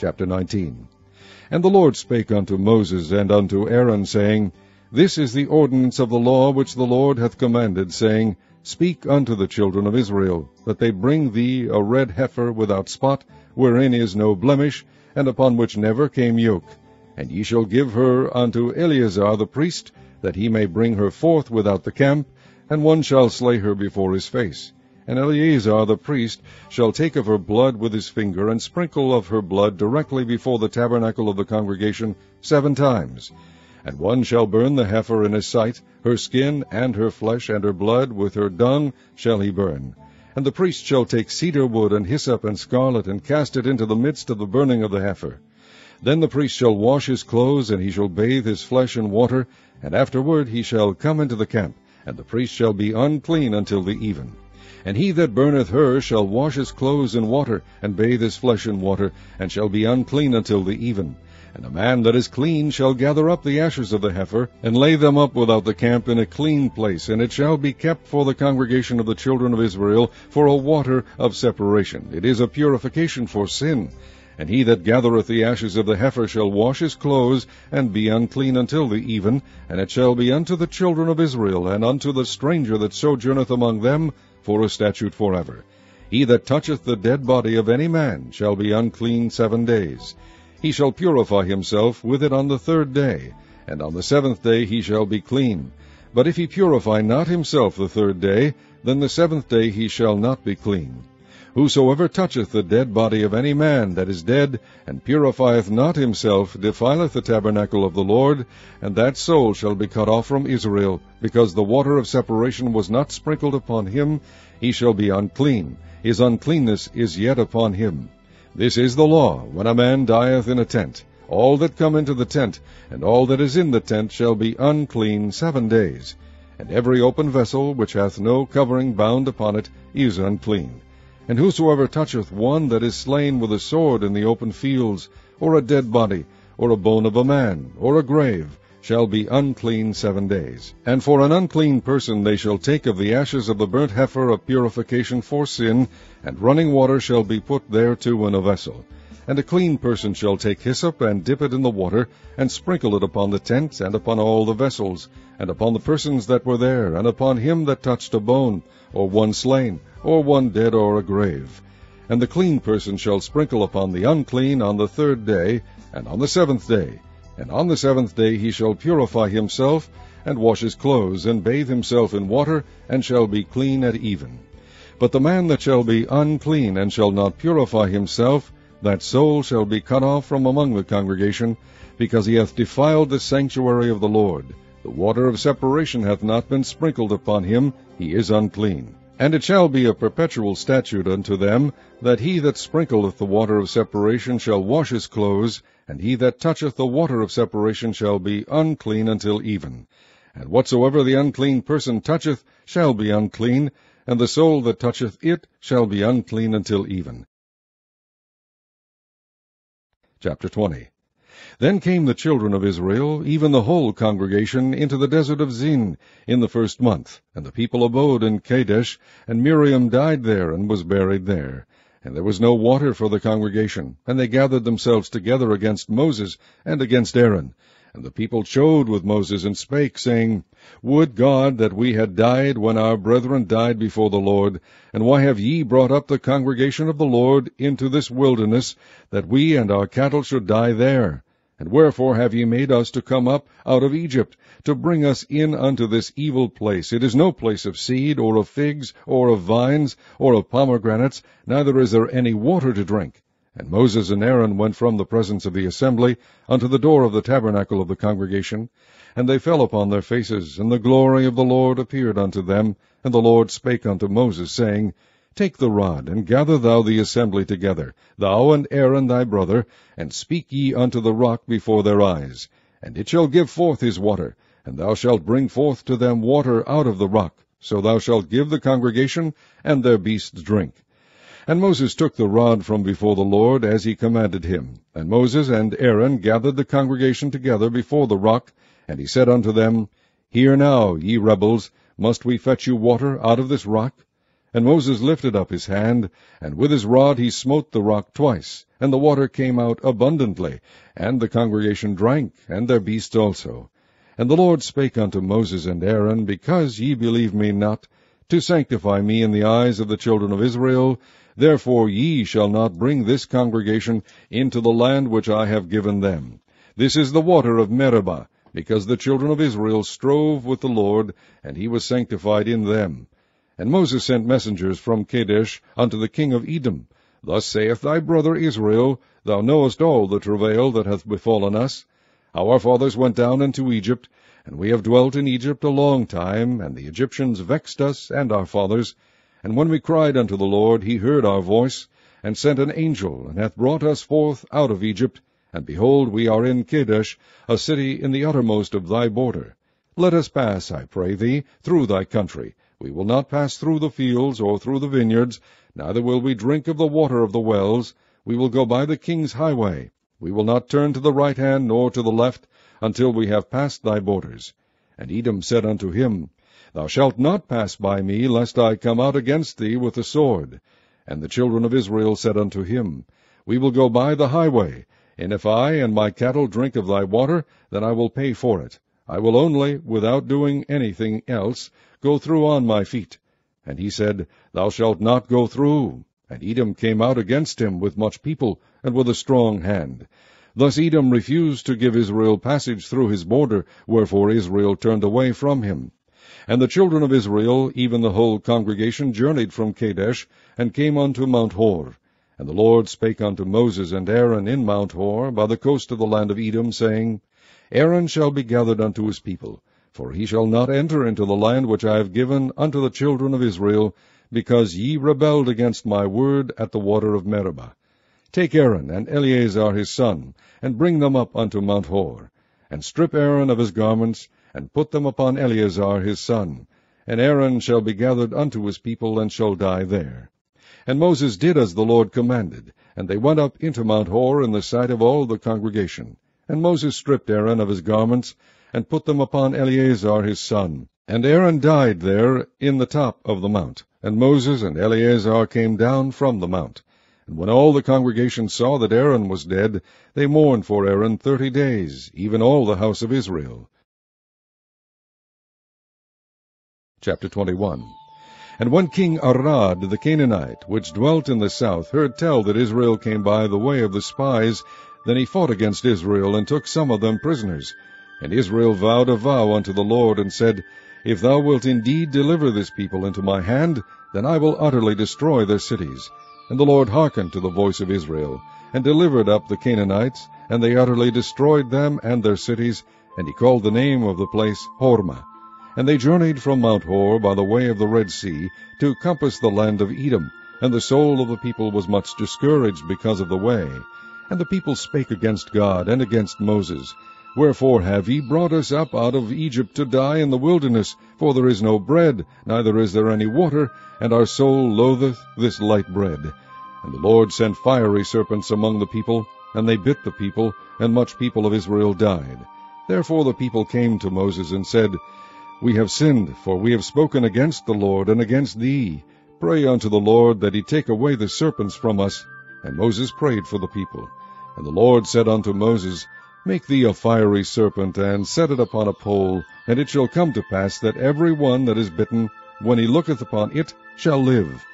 Chapter 19. And the Lord spake unto Moses and unto Aaron, saying, This is the ordinance of the law which the Lord hath commanded, saying, Speak unto the children of Israel, that they bring thee a red heifer without spot, wherein is no blemish, and upon which never came yoke. And ye shall give her unto Eleazar the priest, that he may bring her forth without the camp, and one shall slay her before his face. And Eleazar the priest shall take of her blood with his finger, and sprinkle of her blood directly before the tabernacle of the congregation 7 times. And one shall burn the heifer in his sight, her skin, and her flesh, and her blood, with her dung shall he burn. And the priest shall take cedar wood, and hyssop, and scarlet, and cast it into the midst of the burning of the heifer. Then the priest shall wash his clothes, and he shall bathe his flesh in water, and afterward he shall come into the camp, and the priest shall be unclean until the even. And he that burneth her shall wash his clothes in water, and bathe his flesh in water, and shall be unclean until the even. And a man that is clean shall gather up the ashes of the heifer, and lay them up without the camp in a clean place, and it shall be kept for the congregation of the children of Israel for a water of separation. It is a purification for sin. And he that gathereth the ashes of the heifer shall wash his clothes, and be unclean until the even, and it shall be unto the children of Israel, and unto the stranger that sojourneth among them, for a statute forever. He that toucheth the dead body of any man shall be unclean 7 days. He shall purify himself with it on the 3rd day, and on the 7th day he shall be clean. But if he purify not himself the 3rd day, then the 7th day he shall not be clean. Whosoever toucheth the dead body of any man that is dead, and purifieth not himself, defileth the tabernacle of the Lord, and that soul shall be cut off from Israel, because the water of separation was not sprinkled upon him. He shall be unclean. His uncleanness is yet upon him. This is the law, when a man dieth in a tent. All that come into the tent, and all that is in the tent, shall be unclean 7 days. And every open vessel, which hath no covering bound upon it, is unclean. And whosoever toucheth one that is slain with a sword in the open fields, or a dead body, or a bone of a man, or a grave, shall be unclean 7 days. And for an unclean person they shall take of the ashes of the burnt heifer of purification for sin, and running water shall be put thereto in a vessel. And a clean person shall take hyssop, and dip it in the water, and sprinkle it upon the tent, and upon all the vessels, and upon the persons that were there, and upon him that touched a bone, or one slain, or one dead, or a grave. And the clean person shall sprinkle upon the unclean on the 3rd day, and on the 7th day. And on the 7th day he shall purify himself, and wash his clothes, and bathe himself in water, and shall be clean at even. But the man that shall be unclean, and shall not purify himself, that soul shall be cut off from among the congregation, because he hath defiled the sanctuary of the Lord. The water of separation hath not been sprinkled upon him, he is unclean. And it shall be a perpetual statute unto them, that he that sprinkleth the water of separation shall wash his clothes, and he that toucheth the water of separation shall be unclean until even. And whatsoever the unclean person toucheth shall be unclean, and the soul that toucheth it shall be unclean until even. Chapter 20. Then came the children of Israel, even the whole congregation, into the desert of Zin in the 1st month. And the people abode in Kadesh, and Miriam died there, and was buried there. And there was no water for the congregation, and they gathered themselves together against Moses and against Aaron. And the people chode with Moses, and spake, saying, Would God that we had died when our brethren died before the Lord! And why have ye brought up the congregation of the Lord into this wilderness, that we and our cattle should die there? And wherefore have ye made us to come up out of Egypt, to bring us in unto this evil place? It is no place of seed, or of figs, or of vines, or of pomegranates, neither is there any water to drink. And Moses and Aaron went from the presence of the assembly unto the door of the tabernacle of the congregation. And they fell upon their faces, and the glory of the Lord appeared unto them. And the Lord spake unto Moses, saying, Take the rod, and gather thou the assembly together, thou and Aaron thy brother, and speak ye unto the rock before their eyes. And it shall give forth his water, and thou shalt bring forth to them water out of the rock. So thou shalt give the congregation and their beasts drink. And Moses took the rod from before the Lord, as he commanded him. And Moses and Aaron gathered the congregation together before the rock, and he said unto them, Hear now, ye rebels, must we fetch you water out of this rock? And Moses lifted up his hand, and with his rod he smote the rock twice, and the water came out abundantly, and the congregation drank, and their beasts also. And the Lord spake unto Moses and Aaron, Because ye believe me not, to sanctify me in the eyes of the children of Israel, therefore ye shall not bring this congregation into the land which I have given them. This is the water of Meribah, because the children of Israel strove with the Lord, and he was sanctified in them. And Moses sent messengers from Kadesh unto the king of Edom. Thus saith thy brother Israel, Thou knowest all the travail that hath befallen us, how our fathers went down into Egypt, and we have dwelt in Egypt a long time, and the Egyptians vexed us and our fathers. And when we cried unto the Lord, he heard our voice, and sent an angel, and hath brought us forth out of Egypt. And behold, we are in Kadesh, a city in the uttermost of thy border. Let us pass, I pray thee, through thy country. We will not pass through the fields, or through the vineyards, neither will we drink of the water of the wells. We will go by the king's highway. We will not turn to the right hand, nor to the left, until we have passed thy borders. And Edom said unto him, Thou shalt not pass by me, lest I come out against thee with the sword. And the children of Israel said unto him, We will go by the highway, and if I and my cattle drink of thy water, then I will pay for it. I will only, without doing anything else, go through on my feet. And he said, Thou shalt not go through. And Edom came out against him with much people, and with a strong hand. Thus Edom refused to give Israel passage through his border, wherefore Israel turned away from him. And the children of Israel, even the whole congregation, journeyed from Kadesh, and came unto Mount Hor. And the Lord spake unto Moses and Aaron in Mount Hor, by the coast of the land of Edom, saying, Aaron shall be gathered unto his people, for he shall not enter into the land which I have given unto the children of Israel, because ye rebelled against my word at the water of Meribah. Take Aaron and Eleazar his son, and bring them up unto Mount Hor, and strip Aaron of his garments, and put them upon Eleazar his son, and Aaron shall be gathered unto his people, and shall die there. And Moses did as the Lord commanded, and they went up into Mount Hor in the sight of all the congregation. And Moses stripped Aaron of his garments, and put them upon Eleazar his son. And Aaron died there in the top of the mount. And Moses and Eleazar came down from the mount. And when all the congregation saw that Aaron was dead, they mourned for Aaron 30 days, even all the house of Israel. Chapter 21. And when King Arad the Canaanite, which dwelt in the south, heard tell that Israel came by the way of the spies, then he fought against Israel, and took some of them prisoners. And Israel vowed a vow unto the Lord, and said, If thou wilt indeed deliver this people into my hand, then I will utterly destroy their cities. And the Lord hearkened to the voice of Israel, and delivered up the Canaanites, and they utterly destroyed them and their cities, and he called the name of the place Hormah. And they journeyed from Mount Hor by the way of the Red Sea, to compass the land of Edom, and the soul of the people was much discouraged because of the way. And the people spake against God and against Moses, Wherefore have ye brought us up out of Egypt to die in the wilderness? For there is no bread, neither is there any water, and our soul loatheth this light bread. And the Lord sent fiery serpents among the people, and they bit the people, and much people of Israel died. Therefore the people came to Moses and said, We have sinned, for we have spoken against the Lord and against thee. Pray unto the Lord that he take away the serpents from us. And Moses prayed for the people. And the Lord said unto Moses, Make thee a fiery serpent, and set it upon a pole, and it shall come to pass that every one that is bitten, when he looketh upon it, shall live.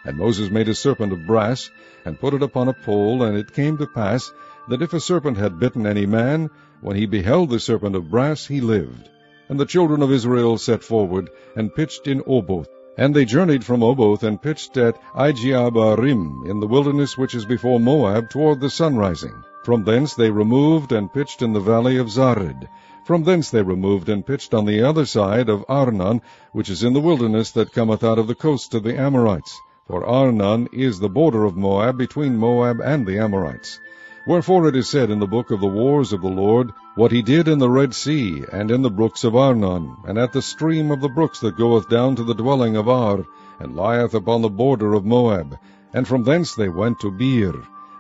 And Moses made a serpent of brass, and put it upon a pole, and it came to pass that if a serpent had bitten any man, when he beheld the serpent of brass, he lived. And the children of Israel set forward, and pitched in Oboth. And they journeyed from Oboth, and pitched at Ijeabarim, in the wilderness which is before Moab, toward the sunrising. From thence they removed, and pitched in the valley of Zared. From thence they removed, and pitched on the other side of Arnon, which is in the wilderness that cometh out of the coast of the Amorites. For Arnon is the border of Moab, between Moab and the Amorites. Wherefore it is said in the book of the wars of the Lord, what he did in the Red Sea, and in the brooks of Arnon, and at the stream of the brooks that goeth down to the dwelling of Ar, and lieth upon the border of Moab. And from thence they went to Beer,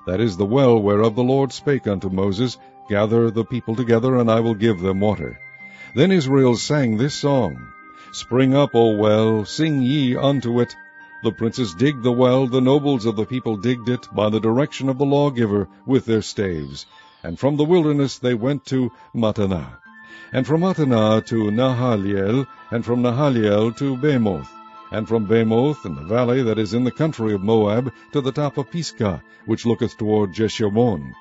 that is the well whereof the Lord spake unto Moses, Gather the people together, and I will give them water. Then Israel sang this song, Spring up, O well, sing ye unto it. The princes digged the well, the nobles of the people digged it, by the direction of the lawgiver, with their staves. And from the wilderness they went to Mattanah. And from Mattanah to Nahaliel, and from Nahaliel to Bamoth. And from Bamoth, in the valley that is in the country of Moab, to the top of Pisgah, which looketh toward Jeshimon.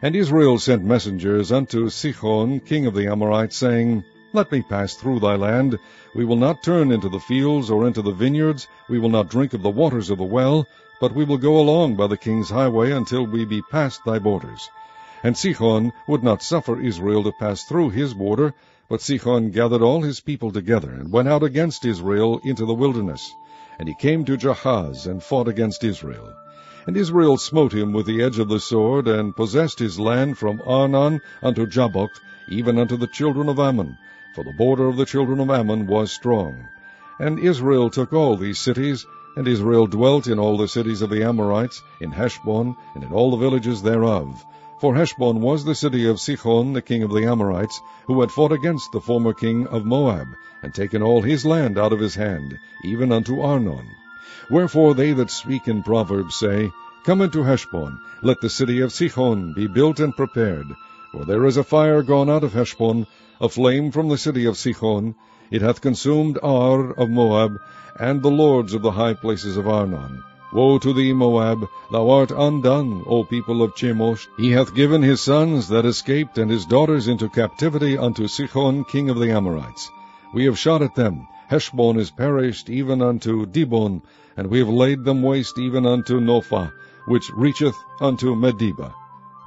And Israel sent messengers unto Sihon, king of the Amorites, saying, Let me pass through thy land. We will not turn into the fields or into the vineyards. We will not drink of the waters of the well, but we will go along by the king's highway until we be past thy borders. And Sihon would not suffer Israel to pass through his border, but Sihon gathered all his people together, and went out against Israel into the wilderness. And he came to Jahaz, and fought against Israel. And Israel smote him with the edge of the sword, and possessed his land from Arnon unto Jabbok, even unto the children of Ammon, for the border of the children of Ammon was strong. And Israel took all these cities, and Israel dwelt in all the cities of the Amorites, in Heshbon, and in all the villages thereof. For Heshbon was the city of Sihon, the king of the Amorites, who had fought against the former king of Moab, and taken all his land out of his hand, even unto Arnon. Wherefore they that speak in Proverbs say, Come into Heshbon, let the city of Sihon be built and prepared. For there is a fire gone out of Heshbon, a flame from the city of Sihon. It hath consumed Ar of Moab, and the lords of the high places of Arnon. Woe to thee, Moab! Thou art undone, O people of Chemosh. He hath given his sons that escaped and his daughters into captivity unto Sihon, king of the Amorites. We have shot at them. Heshbon is perished even unto Dibon, and we have laid them waste even unto Nophah, which reacheth unto Medeba.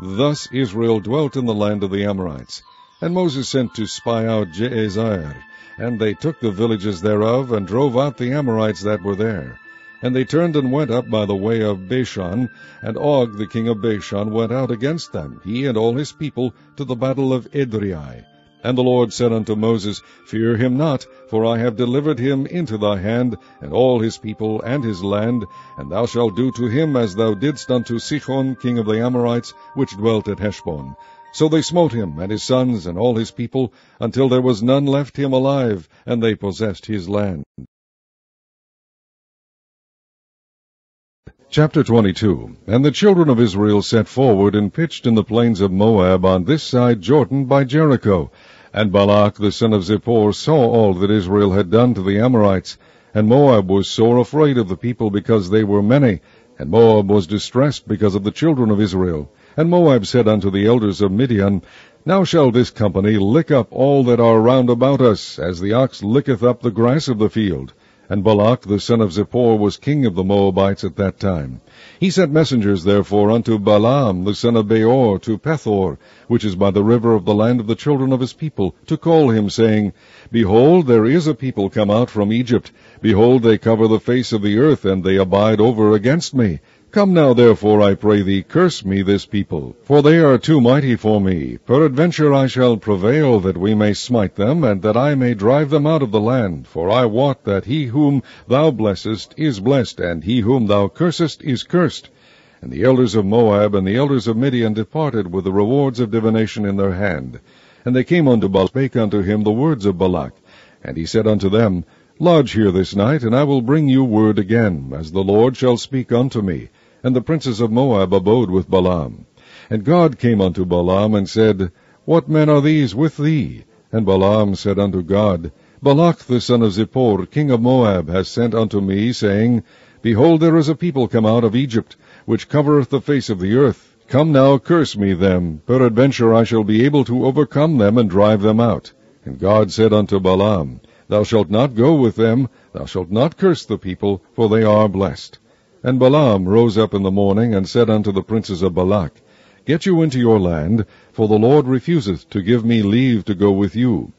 Thus Israel dwelt in the land of the Amorites. And Moses sent to spy out Jazer, and they took the villages thereof, and drove out the Amorites that were there. And they turned and went up by the way of Bashan, and Og the king of Bashan went out against them, he and all his people, to the battle of Edrei. And the Lord said unto Moses, Fear him not, for I have delivered him into thy hand, and all his people and his land, and thou shalt do to him as thou didst unto Sihon king of the Amorites, which dwelt at Heshbon. So they smote him, and his sons, and all his people, until there was none left him alive, and they possessed his land. Chapter 22. And the children of Israel set forward, and pitched in the plains of Moab on this side Jordan by Jericho. And Balak the son of Zippor saw all that Israel had done to the Amorites. And Moab was sore afraid of the people, because they were many. And Moab was distressed because of the children of Israel. And Moab said unto the elders of Midian, Now shall this company lick up all that are round about us, as the ox licketh up the grass of the field. And Balak the son of Zippor was king of the Moabites at that time. He sent messengers therefore unto Balaam the son of Beor to Pethor, which is by the river of the land of the children of his people, to call him, saying, Behold, there is a people come out from Egypt. Behold, they cover the face of the earth, and they abide over against me. Come now, therefore, I pray thee, curse me this people, for they are too mighty for me. Peradventure I shall prevail, that we may smite them, and that I may drive them out of the land. For I wot that he whom thou blessest is blessed, and he whom thou cursest is cursed. And the elders of Moab and the elders of Midian departed with the rewards of divination in their hand. And they came unto Balak, spake unto him the words of Balak. And he said unto them, Lodge here this night, and I will bring you word again, as the Lord shall speak unto me. And the princes of Moab abode with Balaam. And God came unto Balaam, and said, What men are these with thee? And Balaam said unto God, Balak the son of Zippor, king of Moab, hath sent unto me, saying, Behold, there is a people come out of Egypt, which covereth the face of the earth. Come now, curse me them. Peradventure I shall be able to overcome them, and drive them out. And God said unto Balaam, Thou shalt not go with them, thou shalt not curse the people, for they are blessed. And Balaam rose up in the morning, and said unto the princes of Balak, Get you into your land, for the Lord refuseth to give me leave to go with you.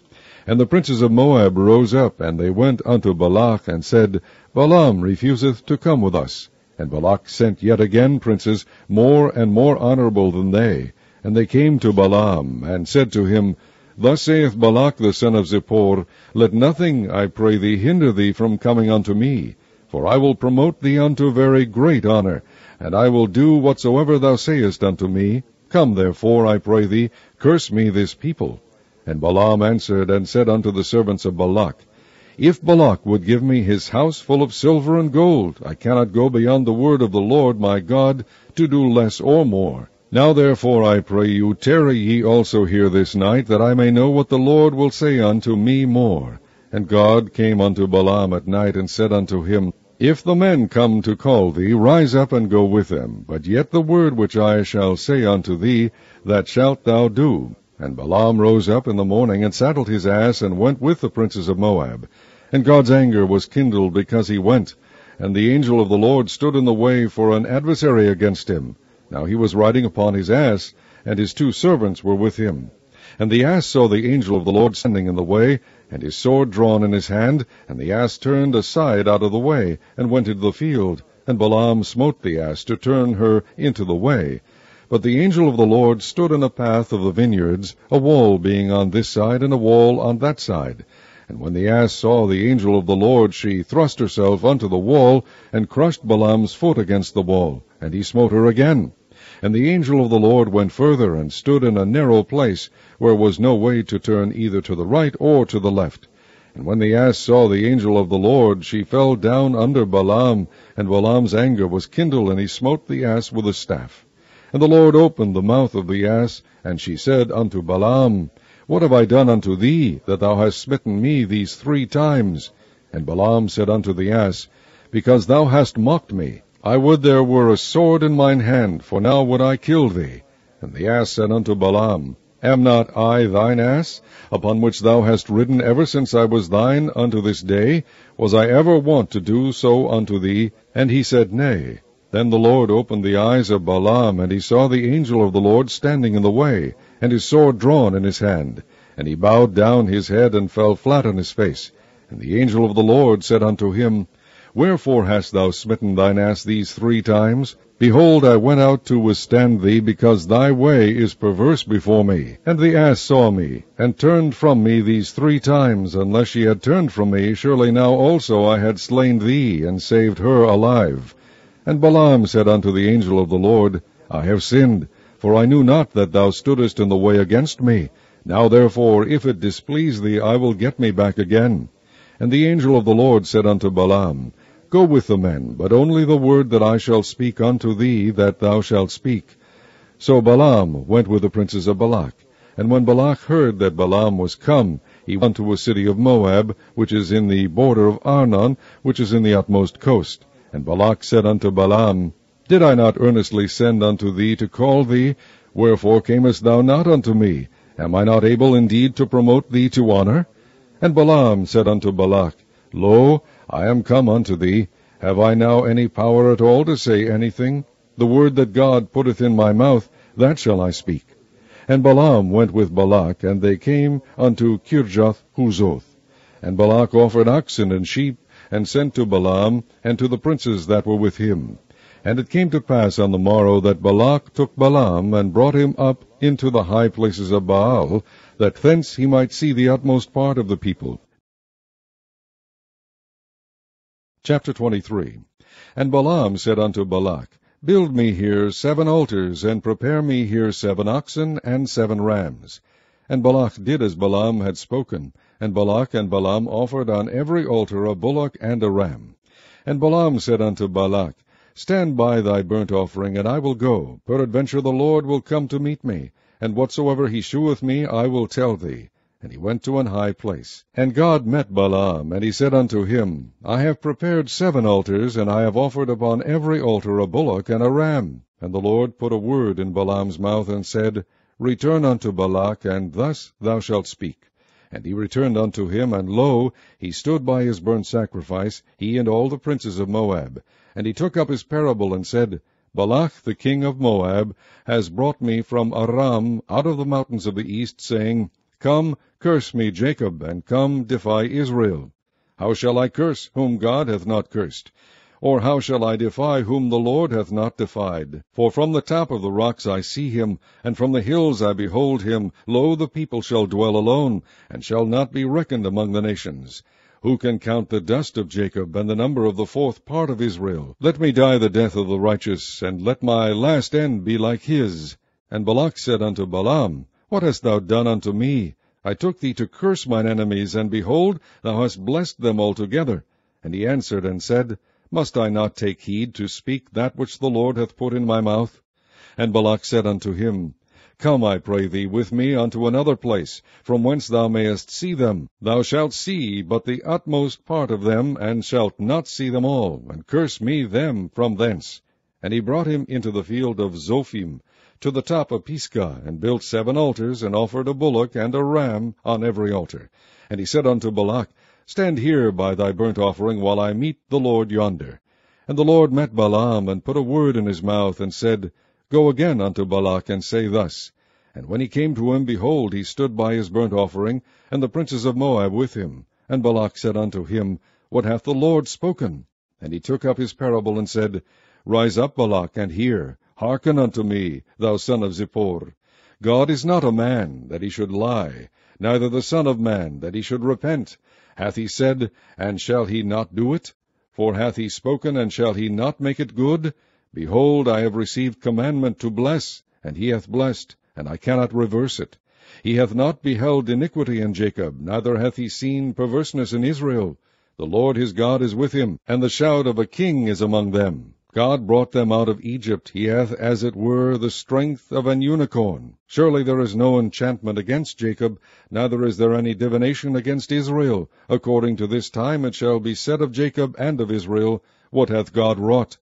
And the princes of Moab rose up, and they went unto Balak, and said, Balaam refuseth to come with us. And Balak sent yet again princes, more and more honorable than they. And they came to Balaam, and said to him, Thus saith Balak the son of Zippor, Let nothing, I pray thee, hinder thee from coming unto me. For I will promote thee unto very great honor, and I will do whatsoever thou sayest unto me. Come therefore, I pray thee, curse me this people. And Balaam answered and said unto the servants of Balak, If Balak would give me his house full of silver and gold, I cannot go beyond the word of the Lord my God, to do less or more. Now therefore I pray you, tarry ye also here this night, that I may know what the Lord will say unto me more. And God came unto Balaam at night, and said unto him, If the men come to call thee, rise up and go with them. But yet the word which I shall say unto thee, that shalt thou do. And Balaam rose up in the morning, and saddled his ass, and went with the princes of Moab. And God's anger was kindled because he went. And the angel of the Lord stood in the way for an adversary against him. Now he was riding upon his ass, and his 2 servants were with him. And the ass saw the angel of the Lord standing in the way, and his sword drawn in his hand, and the ass turned aside out of the way, and went into the field. And Balaam smote the ass to turn her into the way. But the angel of the Lord stood in a path of the vineyards, a wall being on this side, and a wall on that side. And when the ass saw the angel of the Lord, she thrust herself unto the wall, and crushed Balaam's foot against the wall, and he smote her again. And the angel of the Lord went further, and stood in a narrow place, where was no way to turn either to the right or to the left. And when the ass saw the angel of the Lord, she fell down under Balaam, and Balaam's anger was kindled, and he smote the ass with a staff. And the Lord opened the mouth of the ass, and she said unto Balaam, What have I done unto thee, that thou hast smitten me these 3 times? And Balaam said unto the ass, Because thou hast mocked me. I would there were a sword in mine hand, for now would I kill thee. And the ass said unto Balaam, Am not I thine ass, upon which thou hast ridden ever since I was thine unto this day? Was I ever wont to do so unto thee? And he said, Nay. Then the Lord opened the eyes of Balaam, and he saw the angel of the Lord standing in the way, and his sword drawn in his hand. And he bowed down his head, and fell flat on his face. And the angel of the Lord said unto him, Wherefore hast thou smitten thine ass these 3 times? Behold, I went out to withstand thee, because thy way is perverse before me. And the ass saw me, and turned from me these 3 times. Unless she had turned from me, surely now also I had slain thee, and saved her alive. And Balaam said unto the angel of the Lord, I have sinned, for I knew not that thou stoodest in the way against me. Now therefore, if it displease thee, I will get me back again. And the angel of the Lord said unto Balaam, Go with the men, but only the word that I shall speak unto thee, that thou shalt speak. So Balaam went with the princes of Balak. And when Balak heard that Balaam was come, he went to a city of Moab, which is in the border of Arnon, which is in the utmost coast. And Balak said unto Balaam, Did I not earnestly send unto thee to call thee? Wherefore camest thou not unto me? Am I not able indeed to promote thee to honor? And Balaam said unto Balak, Lo, I am come unto thee. Have I now any power at all to say anything? The word that God putteth in my mouth, that shall I speak. And Balaam went with Balak, and they came unto Kirjath-Huzoth. And Balak offered oxen and sheep, and sent to Balaam, and to the princes that were with him. And it came to pass on the morrow that Balak took Balaam, and brought him up into the high places of Baal, that thence he might see the utmost part of the people. Chapter 23. And Balaam said unto Balak, Build me here 7 altars, and prepare me here 7 oxen and 7 rams. And Balak did as Balaam had spoken, and Balak and Balaam offered on every altar a bullock and a ram. And Balaam said unto Balak, Stand by thy burnt offering, and I will go. Peradventure the Lord will come to meet me, and whatsoever he sheweth me I will tell thee. And he went to an high place. And God met Balaam, and he said unto him, I have prepared 7 altars, and I have offered upon every altar a bullock and a ram. And the Lord put a word in Balaam's mouth, and said, Return unto Balak, and thus thou shalt speak. And he returned unto him, and lo, he stood by his burnt sacrifice, he and all the princes of Moab. And he took up his parable, and said, Balak the king of Moab has brought me from Aram out of the mountains of the east, saying, Come, curse me, Jacob, and come, defy Israel. How shall I curse, whom God hath not cursed? Or how shall I defy, whom the Lord hath not defied? For from the top of the rocks I see him, and from the hills I behold him. Lo, the people shall dwell alone, and shall not be reckoned among the nations. Who can count the dust of Jacob, and the number of the 4th part of Israel? Let me die the death of the righteous, and let my last end be like his. And Balak said unto Balaam, What hast thou done unto me? I took thee to curse mine enemies, and behold, thou hast blessed them altogether. And he answered and said, Must I not take heed to speak that which the Lord hath put in my mouth? And Balak said unto him, Come, I pray thee, with me unto another place, from whence thou mayest see them. Thou shalt see but the utmost part of them, and shalt not see them all, and curse me them from thence. And he brought him into the field of Zophim, to the top of Pisgah, and built 7 altars, and offered a bullock and a ram on every altar. And he said unto Balak, Stand here by thy burnt offering, while I meet the Lord yonder. And the Lord met Balaam, and put a word in his mouth, and said, Go again unto Balak, and say thus. And when he came to him, behold, he stood by his burnt offering, and the princes of Moab with him. And Balak said unto him, What hath the Lord spoken? And he took up his parable, and said, Rise up, Balak, and hear. Hearken unto me, thou son of Zippor. God is not a man, that he should lie, neither the son of man, that he should repent. Hath he said, and shall he not do it? For hath he spoken, and shall he not make it good? Behold, I have received commandment to bless, and he hath blessed, and I cannot reverse it. He hath not beheld iniquity in Jacob, neither hath he seen perverseness in Israel. The Lord his God is with him, and the shout of a king is among them. God brought them out of Egypt. He hath, as it were, the strength of an unicorn. Surely there is no enchantment against Jacob, neither is there any divination against Israel. According to this time it shall be said of Jacob and of Israel, What hath God wrought?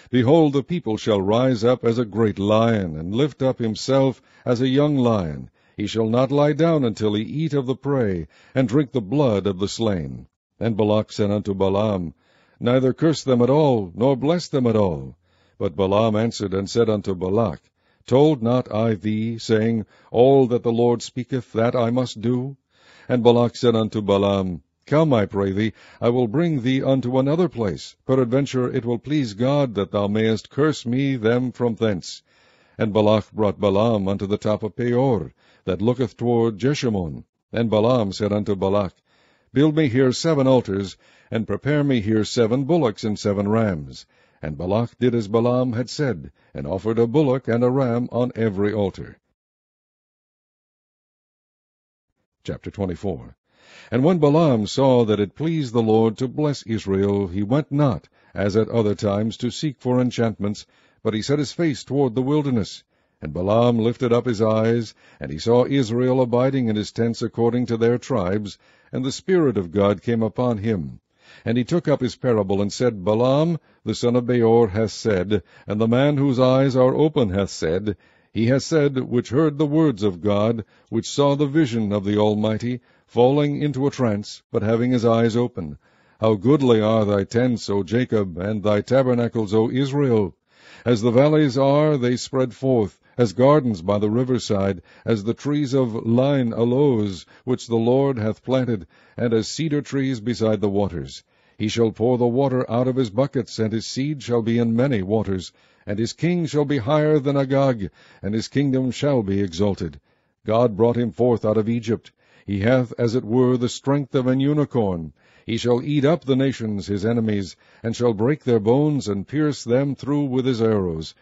Behold, the people shall rise up as a great lion, and lift up himself as a young lion. He shall not lie down until he eat of the prey, and drink the blood of the slain. And Balak said unto Balaam, Neither curse them at all, nor bless them at all. But Balaam answered and said unto Balak, Told not I thee, saying, All that the Lord speaketh, that I must do? And Balak said unto Balaam, Come, I pray thee, I will bring thee unto another place. Peradventure it will please God that thou mayest curse me them from thence. And Balak brought Balaam unto the top of Peor, that looketh toward Jeshimon. And Balaam said unto Balak, Build me here 7 altars, and prepare me here 7 bullocks and 7 rams. And Balak did as Balaam had said, and offered a bullock and a ram on every altar. Chapter 24. And when Balaam saw that it pleased the Lord to bless Israel, he went not, as at other times, to seek for enchantments, but he set his face toward the wilderness. And Balaam lifted up his eyes, and he saw Israel abiding in his tents according to their tribes, and the Spirit of God came upon him. And he took up his parable, and said, Balaam, the son of Beor, hath said, and the man whose eyes are open hath said, He hath said, which heard the words of God, which saw the vision of the Almighty, falling into a trance, but having his eyes open. How goodly are thy tents, O Jacob, and thy tabernacles, O Israel! As the valleys are, they spread forth, as gardens by the riverside, as the trees of line aloes, which the Lord hath planted, and as cedar trees beside the waters. He shall pour the water out of his buckets, and his seed shall be in many waters, and his king shall be higher than Agag, and his kingdom shall be exalted. God brought him forth out of Egypt. He hath, as it were, the strength of an unicorn. He shall eat up the nations, his enemies, and shall break their bones, and pierce them through with his arrows.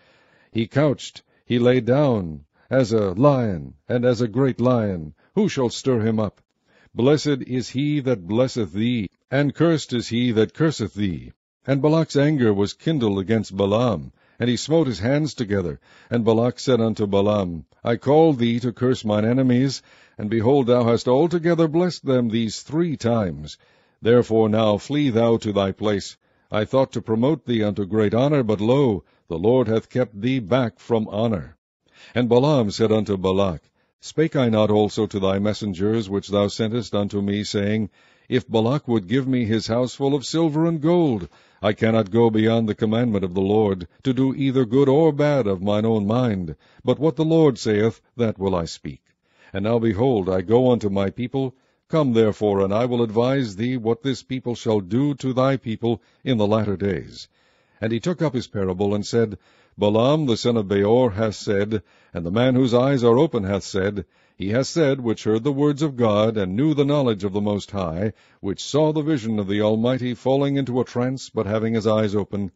He couched, he lay down, as a lion, and as a great lion. Who shall stir him up? Blessed is he that blesseth thee, and cursed is he that curseth thee. And Balak's anger was kindled against Balaam, and he smote his hands together. And Balak said unto Balaam, I called thee to curse mine enemies, and behold, thou hast altogether blessed them these 3 times. Therefore now flee thou to thy place. I thought to promote thee unto great honor, but lo, the Lord hath kept thee back from honor. And Balaam said unto Balak, Spake I not also to thy messengers which thou sentest unto me, saying, If Balak would give me his house full of silver and gold, I cannot go beyond the commandment of the Lord, to do either good or bad of mine own mind, but what the Lord saith, that will I speak. And now behold, I go unto my people. Come therefore, and I will advise thee what this people shall do to thy people in the latter days. And he took up his parable, and said, Balaam the son of Beor hath said, and the man whose eyes are open hath said, He hath said, which heard the words of God, and knew the knowledge of the Most High, which saw the vision of the Almighty, falling into a trance, but having his eyes open,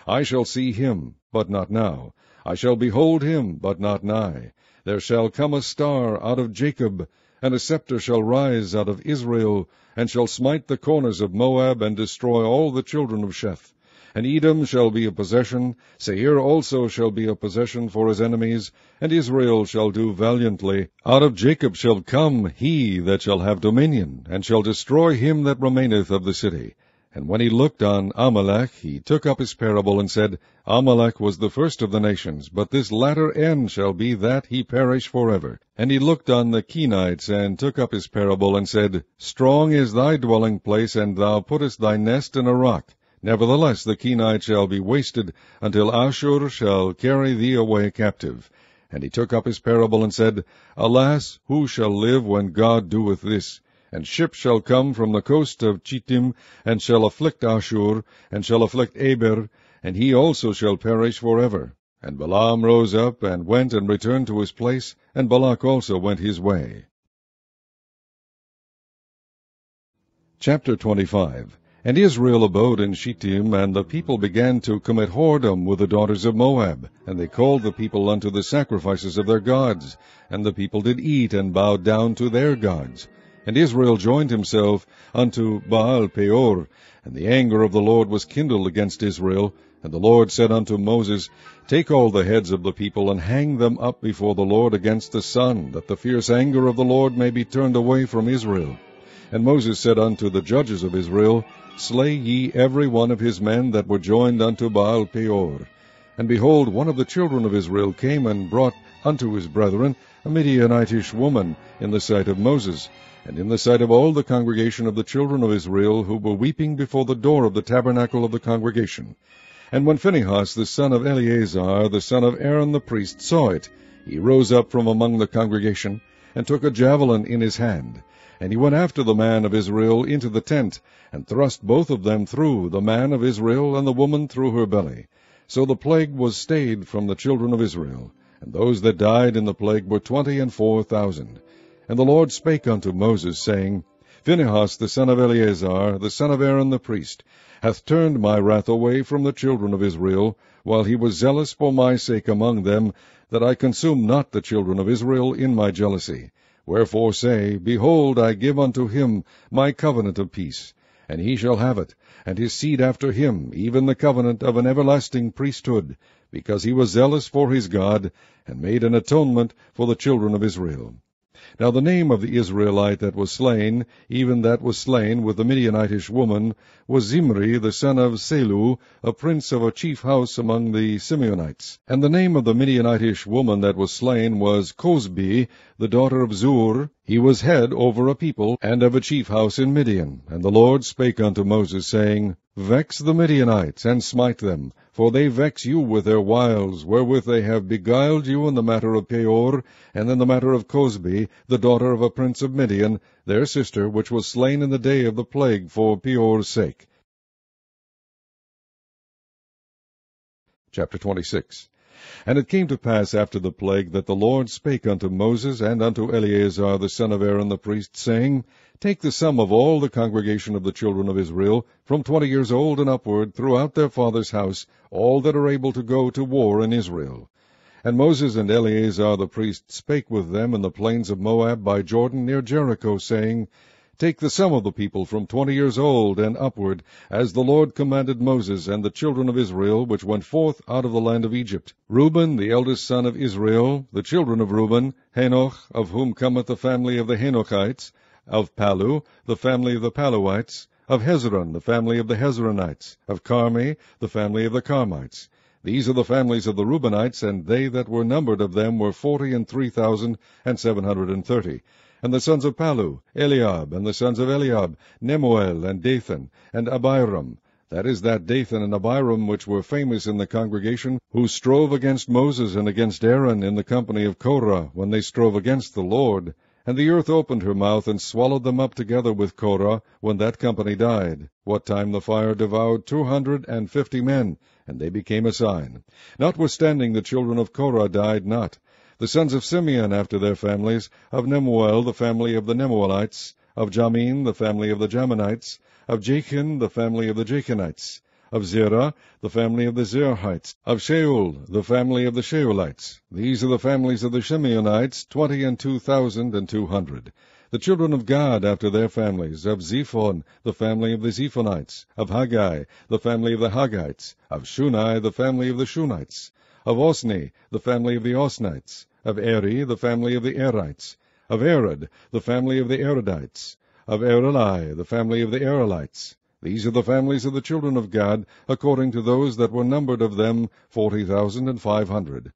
I shall see him, but not now. I shall behold him, but not nigh. There shall come a star out of Jacob, And a scepter shall rise out of Israel, and shall smite the corners of Moab, and destroy all the children of Sheth. And Edom shall be a possession, Seir also shall be a possession for his enemies, and Israel shall do valiantly. Out of Jacob shall come he that shall have dominion, and shall destroy him that remaineth of the city. And when he looked on Amalek, he took up his parable, and said, Amalek was the first of the nations, but this latter end shall be that he perish forever. And he looked on the Kenites, and took up his parable, and said, Strong is thy dwelling place, and thou puttest thy nest in a rock. Nevertheless the Kenites shall be wasted, until Ashur shall carry thee away captive. And he took up his parable, and said, Alas, who shall live when God doeth this? And ships shall come from the coast of Chittim, and shall afflict Ashur, and shall afflict Eber, and he also shall perish forever. And Balaam rose up, and went and returned to his place, and Balak also went his way. Chapter 25. And Israel abode in Shittim, and the people began to commit whoredom with the daughters of Moab. And they called the people unto the sacrifices of their gods. And the people did eat, and bowed down to their gods. And Israel joined himself unto Baal Peor. And the anger of the Lord was kindled against Israel. And the Lord said unto Moses, Take all the heads of the people, and hang them up before the Lord against the sun, that the fierce anger of the Lord may be turned away from Israel. And Moses said unto the judges of Israel, Slay ye every one of his men that were joined unto Baal Peor. And behold, one of the children of Israel came and brought unto his brethren a Midianitish woman in the sight of Moses, and in the sight of all the congregation of the children of Israel, who were weeping before the door of the tabernacle of the congregation. And when Phinehas the son of Eleazar, the son of Aaron the priest, saw it, he rose up from among the congregation, and took a javelin in his hand. And he went after the man of Israel into the tent, and thrust both of them through, the man of Israel and the woman through her belly. So the plague was stayed from the children of Israel. And those that died in the plague were 24,000. And the Lord spake unto Moses, saying, Phinehas the son of Eleazar, the son of Aaron the priest, hath turned my wrath away from the children of Israel, while he was zealous for my sake among them, that I consume not the children of Israel in my jealousy. Wherefore say, Behold, I give unto him my covenant of peace, and he shall have it, and his seed after him, even the covenant of an everlasting priesthood, because he was zealous for his God, and made an atonement for the children of Israel. Now the name of the Israelite that was slain, even that was slain with the Midianitish woman, was Zimri the son of Selu, a prince of a chief house among the Simeonites. And the name of the Midianitish woman that was slain was Cosbi, the daughter of Zur. He was head over a people, and of a chief house in Midian. And the Lord spake unto Moses, saying, Vex the Midianites, and smite them, for they vex you with their wiles, wherewith they have beguiled you in the matter of Peor, and in the matter of Cosbi, the daughter of a prince of Midian, their sister, which was slain in the day of the plague for Peor's sake. Chapter 26. And it came to pass after the plague, that the Lord spake unto Moses and unto Eleazar the son of Aaron the priest, saying, Take the sum of all the congregation of the children of Israel, from 20 years old and upward, throughout their father's house, all that are able to go to war in Israel. And Moses and Eleazar the priest spake with them in the plains of Moab by Jordan near Jericho, saying, Take the sum of the people from 20 years old and upward, as the Lord commanded Moses and the children of Israel, which went forth out of the land of Egypt. Reuben, the eldest son of Israel, the children of Reuben, Hanoch, of whom cometh the family of the Hanochites, of Palu, the family of the Paluites, of Hezron, the family of the Hezronites, of Carmi, the family of the Carmites. These are the families of the Reubenites, and they that were numbered of them were 43,730. And the sons of Palu, Eliab, and the sons of Eliab, Nemuel, and Dathan, and Abiram. That is that Dathan and Abiram which were famous in the congregation, who strove against Moses and against Aaron in the company of Korah, when they strove against the Lord. And the earth opened her mouth, and swallowed them up together with Korah, when that company died, what time the fire devoured 250 men, and they became a sign. Notwithstanding the children of Korah died not. The sons of Simeon after their families, of Nemuel the family of the Nemuelites, of Jamin the family of the Jaminites, of Jachin the family of the Jachinites, of Zerah the family of the Zerahites, of Shaul the family of the Shaulites. These are the families of the Simeonites, 22,200. The children of Gad after their families, of Zephon, the family of the Zephonites, of Haggai, the family of the Haggites, of Shunai, the family of the Shunites, of Osni, the family of the Osnites, of Eri, the family of the Erites, of Arod, the family of the Arodites, of Areli, the family of the Arelites. These are the families of the children of Gad, according to those that were numbered of them, 40,500.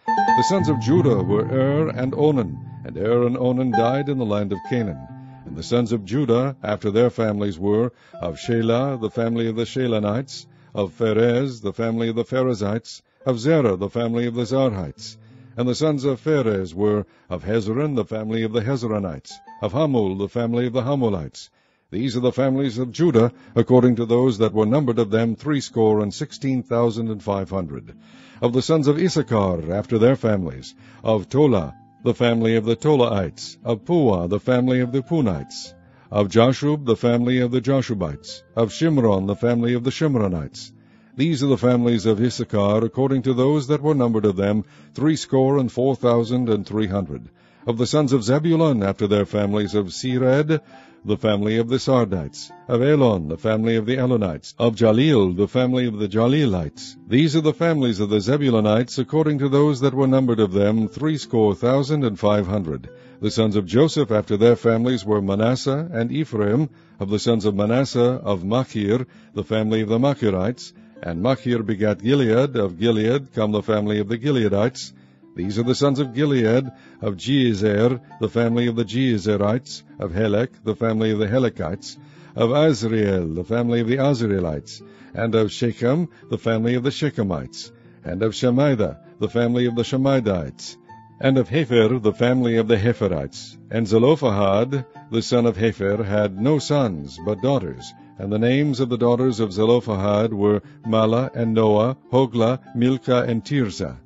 The sons of Judah were and Onan, and and Onan died in the land of Canaan. And the sons of Judah after their families were, of Shelah, the family of the Shelanites, of Pharez, the family of the Pharezites, of Zerah, the family of the Zarhites. And the sons of Pharez were, of Hezron, the family of the Hezronites, of Hamul, the family of the Hamulites. These are the families of Judah, according to those that were numbered of them 16,500. Of the sons of Issachar, after their families, of Tola, the family of the Tolaites, of Puah, the family of the Punites, of Jashub, the family of the Jashubites, of Shimron, the family of the Shimronites. These are the families of Issachar, according to those that were numbered of them, 64,300. Of the sons of Zebulun, after their families, of Sered, the family of the Sardites, of Elon, the family of the Elonites, of Jalil, the family of the Jalilites. These are the families of the Zebulunites, according to those that were numbered of them, 70,500. The sons of Joseph, after their families, were Manasseh and Ephraim. Of the sons of Manasseh, of Machir, the family of the Machirites, and Machir begat Gilead. Of Gilead come the family of the Gileadites. These are the sons of Gilead, of Jeezer, the family of the Jeezerites, of Helek, the family of the Helekites, of Azriel, the family of the Azrielites, and of Shechem, the family of the Shechemites, and of Shemida, the family of the Shemidites, and of Hepher, the family of the Hepherites. And Zelophehad, the son of Hepher, had no sons, but daughters. And the names of the daughters of Zelophehad were Mala and Noah, Hoglah, Milcah, and Tirzah.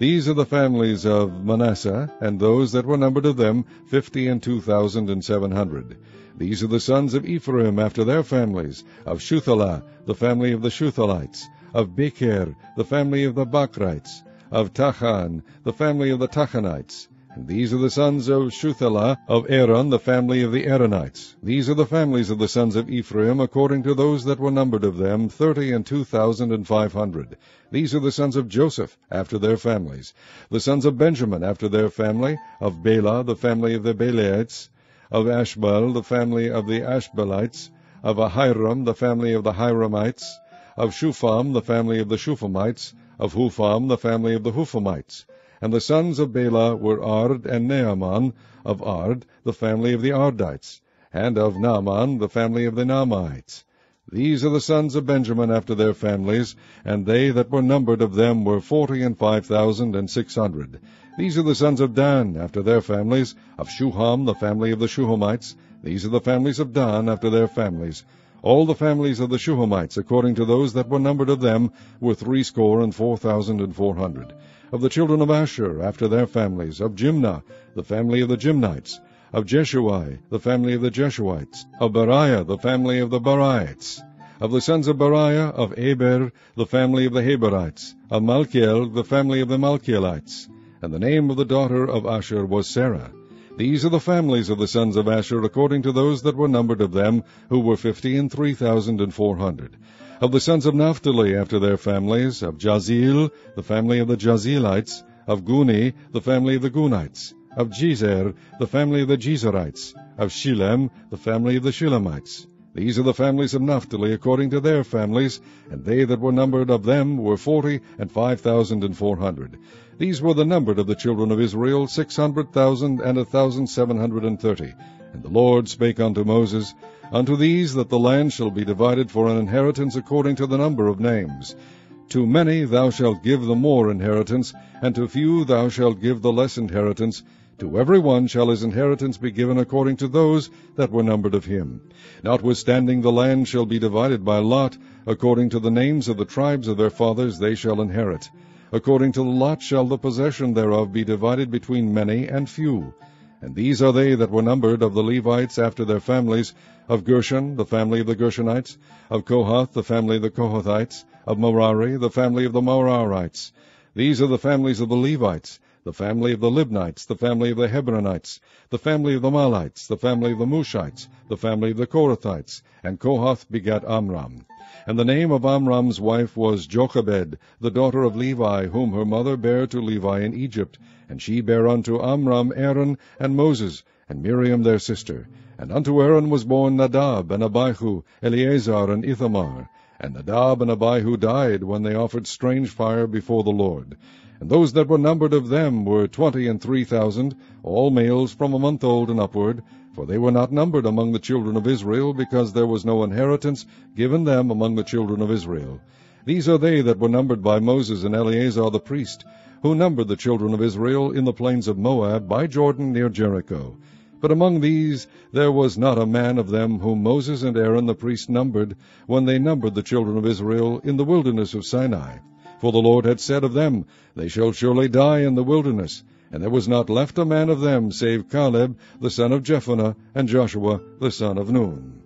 These are the families of Manasseh, and those that were numbered of them, 52,700. These are the sons of Ephraim after their families, of Shuthelah, the family of the Shuthalites, of Becher, the family of the Bakrites, of Tachan, the family of the Tachanites. And these are the sons of Shuthelah, of Aaron, the family of the Aaronites. These are the families of the sons of Ephraim, according to those that were numbered of them, 32,500. These are the sons of Joseph, after their families. The sons of Benjamin, after their family, of Bela, the family of the Belaites, of Ashbel, the family of the Ashbelites, of Ahiram, the family of the Hiramites, of Shupham, the family of the Shuphamites, of Hupham, the family of the Huphamites. And the sons of Bela were Ard and Naaman, of Ard, the family of the Ardites, and of Naaman, the family of the Naamites. These are the sons of Benjamin after their families, and they that were numbered of them were 45,600. These are the sons of Dan after their families, of Shuham, the family of the Shuhamites. These are the families of Dan after their families. All the families of the Shuhamites, according to those that were numbered of them, were 64,400. Of the children of Asher, after their families, of Jimnah, the family of the Jimnites, of Jeshuai, the family of the Jeshuites, of Beriah, the family of the Beriites, of the sons of Beriah, of Eber, the family of the Heberites, of Malchiel, the family of the Malchielites. And the name of the daughter of Asher was Sarah. These are the families of the sons of Asher, according to those that were numbered of them, who were 53,400. Of the sons of Naphtali, after their families, of Jazeel, the family of the Jazelites, of Guni, the family of the Gunites, of Jezer, the family of the Jezerites, of Shilem, the family of the Shilemites. These are the families of Naphtali, according to their families, and they that were numbered of them were 45,400. These were the numbered of the children of Israel, 600,1,730. And the Lord spake unto Moses, Unto these that the land shall be divided for an inheritance according to the number of names. To many thou shalt give the more inheritance, and to few thou shalt give the less inheritance. To every one shall his inheritance be given according to those that were numbered of him. Notwithstanding the land shall be divided by lot, according to the names of the tribes of their fathers they shall inherit. According to the lot shall the possession thereof be divided between many and few. And these are they that were numbered of the Levites after their families, of Gershon, the family of the Gershonites, of Kohath, the family of the Kohathites, of Merari, the family of the Merarites. These are the families of the Levites. the family of the Libnites, the family of the Hebronites, the family of the Malites, the family of the Mushites, the family of the Korathites. And Kohath begat Amram. And the name of Amram's wife was Jochebed, the daughter of Levi, whom her mother bare to Levi in Egypt. And she bare unto Amram Aaron and Moses, and Miriam their sister. And unto Aaron was born Nadab, and Abihu, Eleazar, and Ithamar. And Nadab and Abihu died when they offered strange fire before the Lord. And those that were numbered of them were 23,000, all males from a month old and upward, for they were not numbered among the children of Israel, because there was no inheritance given them among the children of Israel. These are they that were numbered by Moses and Eleazar the priest, who numbered the children of Israel in the plains of Moab by Jordan near Jericho. But among these there was not a man of them whom Moses and Aaron the priest numbered, when they numbered the children of Israel in the wilderness of Sinai. For the Lord had said of them, They shall surely die in the wilderness. And there was not left a man of them, save Caleb the son of Jephunneh, and Joshua the son of Nun.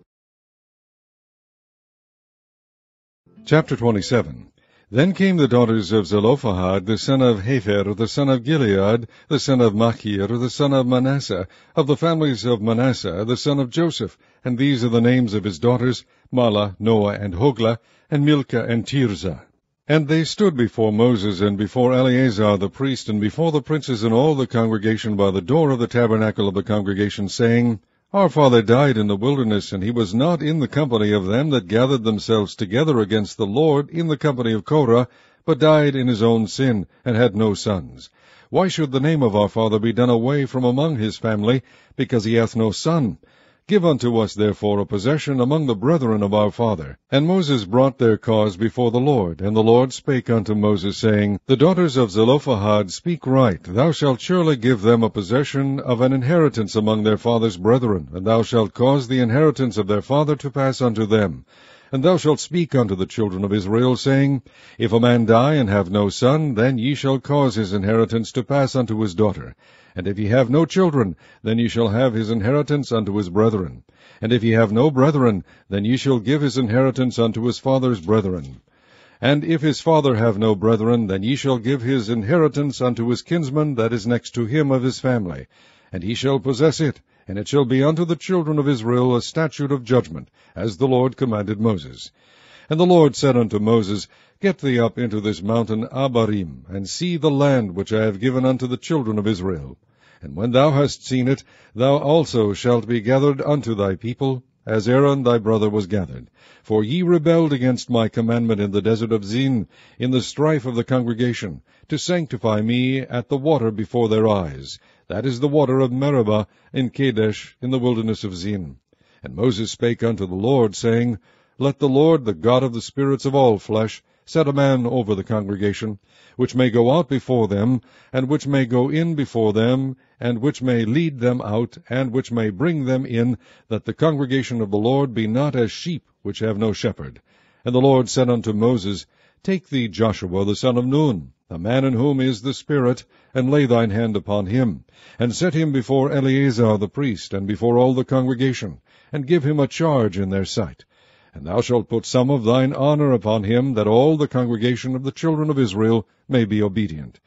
Chapter 27. Then came the daughters of Zelophehad, the son of Hepher, the son of Gilead, the son of Machir, the son of Manasseh, of the families of Manasseh, the son of Joseph. And these are the names of his daughters, Mahlah, Noah, and Hoglah, and Milcah, and Tirzah. And they stood before Moses, and before Eleazar the priest, and before the princes and all the congregation by the door of the tabernacle of the congregation, saying, Our father died in the wilderness, and he was not in the company of them that gathered themselves together against the Lord in the company of Korah, but died in his own sin, and had no sons. Why should the name of our father be done away from among his family, because he hath no son? Give unto us therefore a possession among the brethren of our father. And Moses brought their cause before the Lord. And the Lord spake unto Moses, saying, The daughters of Zelophehad speak right. Thou shalt surely give them a possession of an inheritance among their father's brethren, and thou shalt cause the inheritance of their father to pass unto them. And thou shalt speak unto the children of Israel, saying, If a man die and have no son, then ye shall cause his inheritance to pass unto his daughter. And if he have no children, then ye shall have his inheritance unto his brethren. And if he have no brethren, then ye shall give his inheritance unto his father's brethren. And if his father have no brethren, then ye shall give his inheritance unto his kinsman that is next to him of his family. And he shall possess it, and it shall be unto the children of Israel a statute of judgment, as the Lord commanded Moses. And the Lord said unto Moses, Get thee up into this mountain Abarim, and see the land which I have given unto the children of Israel. And when thou hast seen it, thou also shalt be gathered unto thy people, as Aaron thy brother was gathered. For ye rebelled against my commandment in the desert of Zin, in the strife of the congregation, to sanctify me at the water before their eyes. That is the water of Meribah in Kadesh, in the wilderness of Zin. And Moses spake unto the Lord, saying, Let the Lord, the God of the spirits of all flesh, set a man over the congregation, which may go out before them, and which may go in before them, and which may lead them out, and which may bring them in, that the congregation of the Lord be not as sheep which have no shepherd. And the Lord said unto Moses, Take thee Joshua the son of Nun, a man in whom is the Spirit, and lay thine hand upon him, and set him before Eleazar the priest, and before all the congregation, and give him a charge in their sight. And thou shalt put some of thine honor upon him, that all the congregation of the children of Israel may be obedient.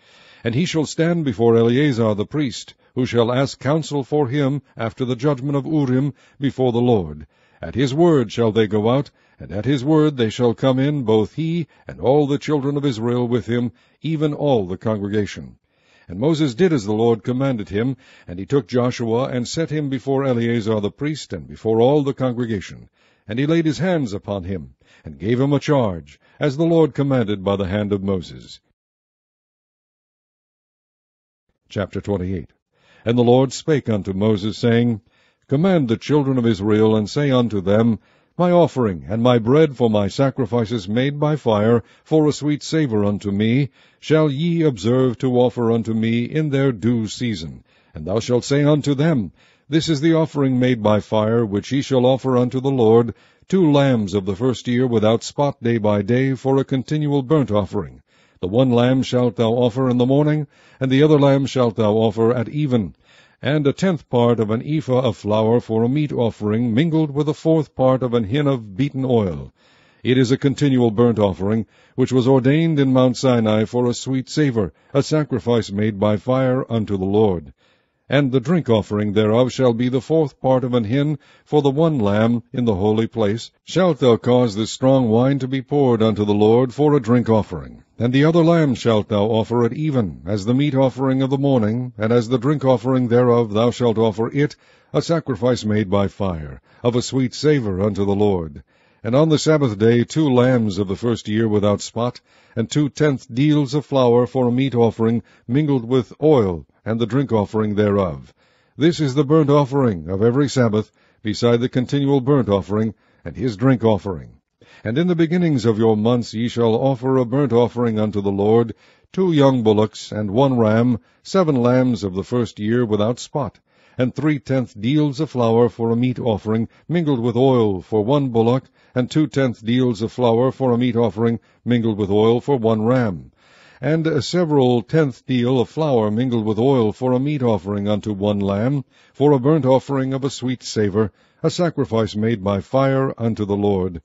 And he shall stand before Eleazar the priest, who shall ask counsel for him after the judgment of Urim before the Lord. At his word shall they go out, and at his word they shall come in, both he and all the children of Israel with him, even all the congregation. And Moses did as the Lord commanded him, and he took Joshua and set him before Eleazar the priest, and before all the congregation. And he laid his hands upon him, and gave him a charge, as the Lord commanded by the hand of Moses. Chapter 28. And the Lord spake unto Moses, saying, Command the children of Israel, and say unto them, My offering and my bread for my sacrifices made by fire, for a sweet savour unto me, shall ye observe to offer unto me in their due season. And thou shalt say unto them, This is the offering made by fire, which ye shall offer unto the Lord, 2 lambs of the first year without spot day by day, for a continual burnt offering. The one lamb shalt thou offer in the morning, and the other lamb shalt thou offer at even, and 1/10 part of an ephah of flour for a meat offering, mingled with 1/4 part of an hin of beaten oil. It is a continual burnt offering, which was ordained in Mount Sinai for a sweet savour, a sacrifice made by fire unto the Lord. And the drink offering thereof shall be the 4th part of an hin for the one lamb in the holy place. Shalt thou cause this strong wine to be poured unto the Lord for a drink offering. And the other lamb shalt thou offer at even, as the meat offering of the morning, and as the drink offering thereof thou shalt offer it, a sacrifice made by fire, of a sweet savour unto the Lord. And on the Sabbath day 2 lambs of the first year without spot, and 2 tenth deals of flour for a meat offering mingled with oil, and the drink offering thereof. This is the burnt offering of every Sabbath, beside the continual burnt offering, and his drink offering. And in the beginnings of your months ye shall offer a burnt offering unto the Lord, 2 young bullocks, and 1 ram, 7 lambs of the first year without spot, and 3 tenth deals of flour for a meat offering, mingled with oil for 1 bullock, and 2 tenth deals of flour for a meat offering, mingled with oil for 1 ram. And a several tenth deal of flour mingled with oil for a meat offering unto 1 lamb, for a burnt offering of a sweet savour, a sacrifice made by fire unto the Lord.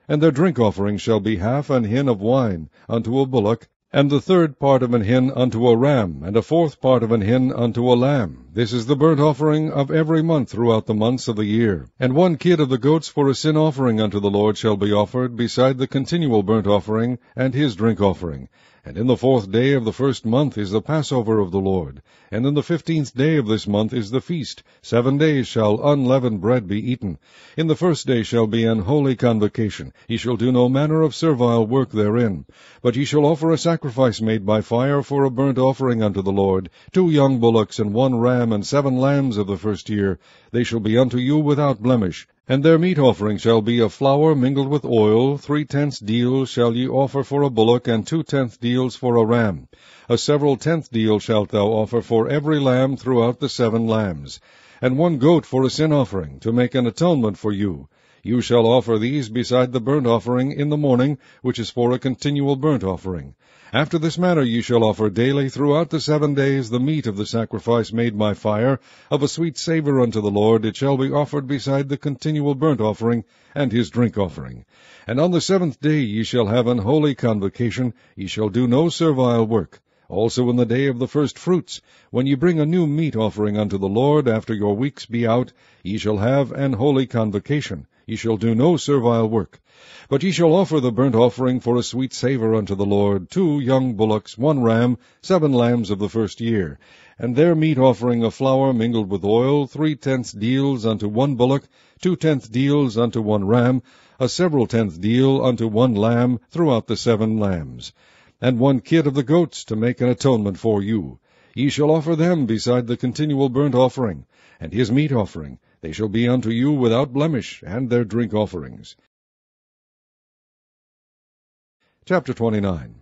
And their drink offering shall be half an hin of wine unto a bullock, and the 3rd part of an hin unto a ram, and a 4th part of an hin unto a lamb. This is the burnt offering of every month throughout the months of the year. And 1 kid of the goats for a sin offering unto the Lord shall be offered, beside the continual burnt offering, and his drink offering. And in the 4th day of the first month is the Passover of the Lord. And in the 15th day of this month is the feast. 7 days shall unleavened bread be eaten. In the 1st day shall be an holy convocation. Ye shall do no manner of servile work therein. But ye shall offer a sacrifice made by fire for a burnt offering unto the Lord, 2 young bullocks, and 1 ram, and 7 lambs of the first year. They shall be unto you without blemish. And their meat offering shall be of flour mingled with oil. 3 tenths deals shall ye offer for a bullock, and 2 tenth deals for a ram. A several tenth deal shalt thou offer for every lamb throughout the 7 lambs. And 1 goat for a sin offering, to make an atonement for you. You shall offer these beside the burnt offering in the morning, which is for a continual burnt offering. After this manner ye shall offer daily throughout the 7 days the meat of the sacrifice made by fire, of a sweet savour unto the Lord. It shall be offered beside the continual burnt offering, and his drink offering. And on the 7th day ye shall have an holy convocation. Ye shall do no servile work. Also in the day of the first fruits, when ye bring a new meat offering unto the Lord, after your weeks be out, ye shall have an holy convocation. Ye shall do no servile work. But ye shall offer the burnt offering for a sweet savour unto the Lord, 2 young bullocks, 1 ram, 7 lambs of the first year. And their meat offering of flour mingled with oil, 3 tenths deals unto 1 bullock, 2 tenth deals unto 1 ram, a several tenth deal unto 1 lamb throughout the 7 lambs. And 1 kid of the goats, to make an atonement for you. Ye shall offer them beside the continual burnt offering, and his meat offering. They shall be unto you without blemish, and their drink offerings. Chapter 29.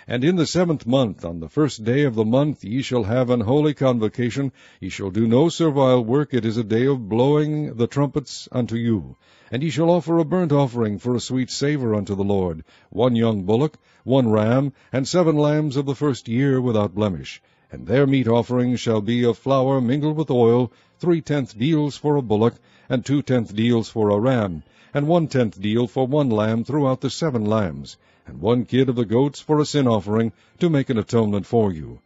And in the 7th month, on the 1st day of the month, ye shall have an holy convocation. Ye shall do no servile work. It is a day of blowing the trumpets unto you. And ye shall offer a burnt offering for a sweet savour unto the Lord, 1 young bullock, 1 ram, and 7 lambs of the first year without blemish. And their meat offering shall be of flour mingled with oil, 3 tenth deals for a bullock, and 2 tenth deals for a ram, and 1 tenth deal for 1 lamb throughout the 7 lambs, and 1 kid of the goats for a sin offering, to make an atonement for you.